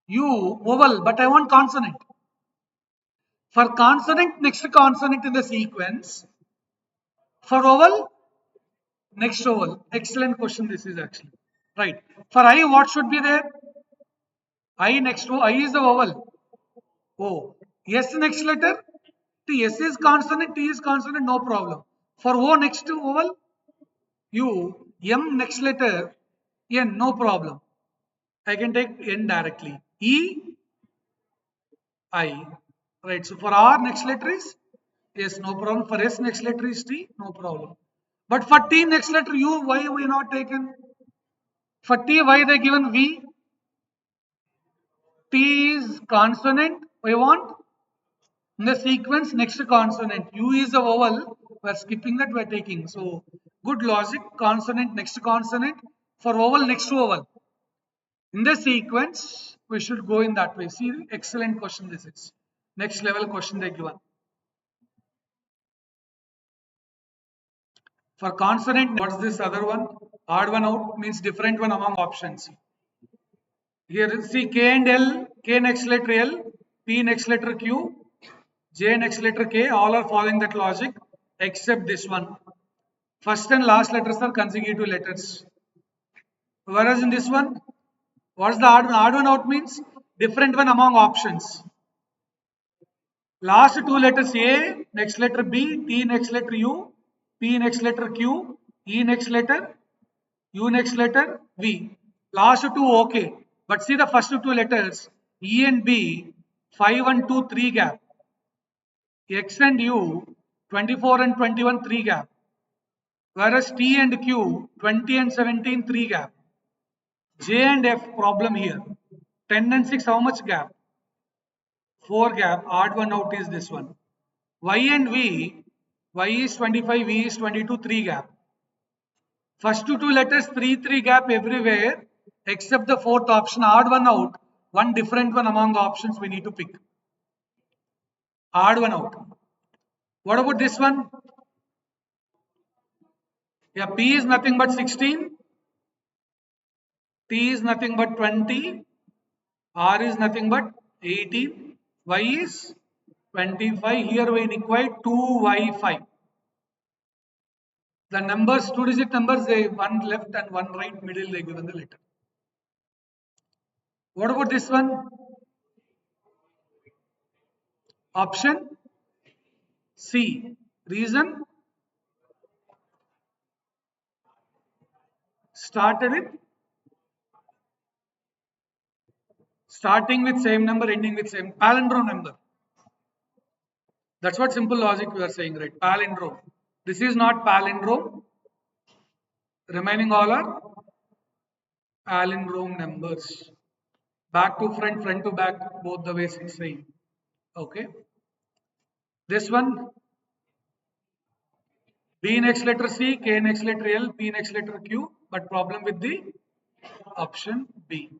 Speaker 1: U, vowel, but I want consonant. For consonant, next consonant in the sequence. For vowel, next vowel. Excellent question this is actually. Right. For I, what should be there? I next to I is the vowel. O. S next letter. T. S is consonant, T is consonant, no problem. For O next to vowel, U. M next letter, N, no problem. I can take N directly. E, I. Right. So for R next letter is S, no problem. For S next letter is T, no problem. But for T next letter U, why we not taken? For T, why they given V? T is consonant. We want in the sequence next consonant. U is a vowel. We are skipping that. We are taking. So good logic. Consonant next consonant. For vowel next vowel. In the sequence, we should go in that way. See, excellent question this is. Next level question they given. For consonant, what's this other one? Odd one out means different one among options. Here, see K and L, K next letter L, P next letter Q, J next letter K, all are following that logic except this one. First and last letters are consecutive letters. Whereas in this one, what's the odd one? Odd one out means different one among options. Last two letters A, next letter B, T next letter U, P next letter Q, E next letter, U next letter, V. Last two okay. But see the first two letters, E and B, 5 and 2, 3 gap. X and U, 24 and 21, 3 gap. Whereas T and Q, 20 and 17, 3 gap. J and F problem here. 10 and 6, how much gap? 4 gap. Odd one out is this one. Y and V, Y is 25, V is 22, 3 gap. First two letters, 3, 3 gap everywhere except the fourth option, odd one out. One different one among the options we need to pick. Odd one out. What about this one? Yeah, P is nothing but 16. T is nothing but 20. R is nothing but 18. Y is 25. Here we require 2Y5. The numbers, two digit numbers, they one left and one right, middle they given the letter. What about this one? Option C. Reason? Starting with same number, ending with same palindrome number. That's what simple logic we are saying, right? Palindrome. This is not palindrome. Remaining all are palindrome numbers. Back to front, front to back, both the ways it's same. Okay. This one, B next letter C, K next letter L, P next letter Q, but problem with the option B.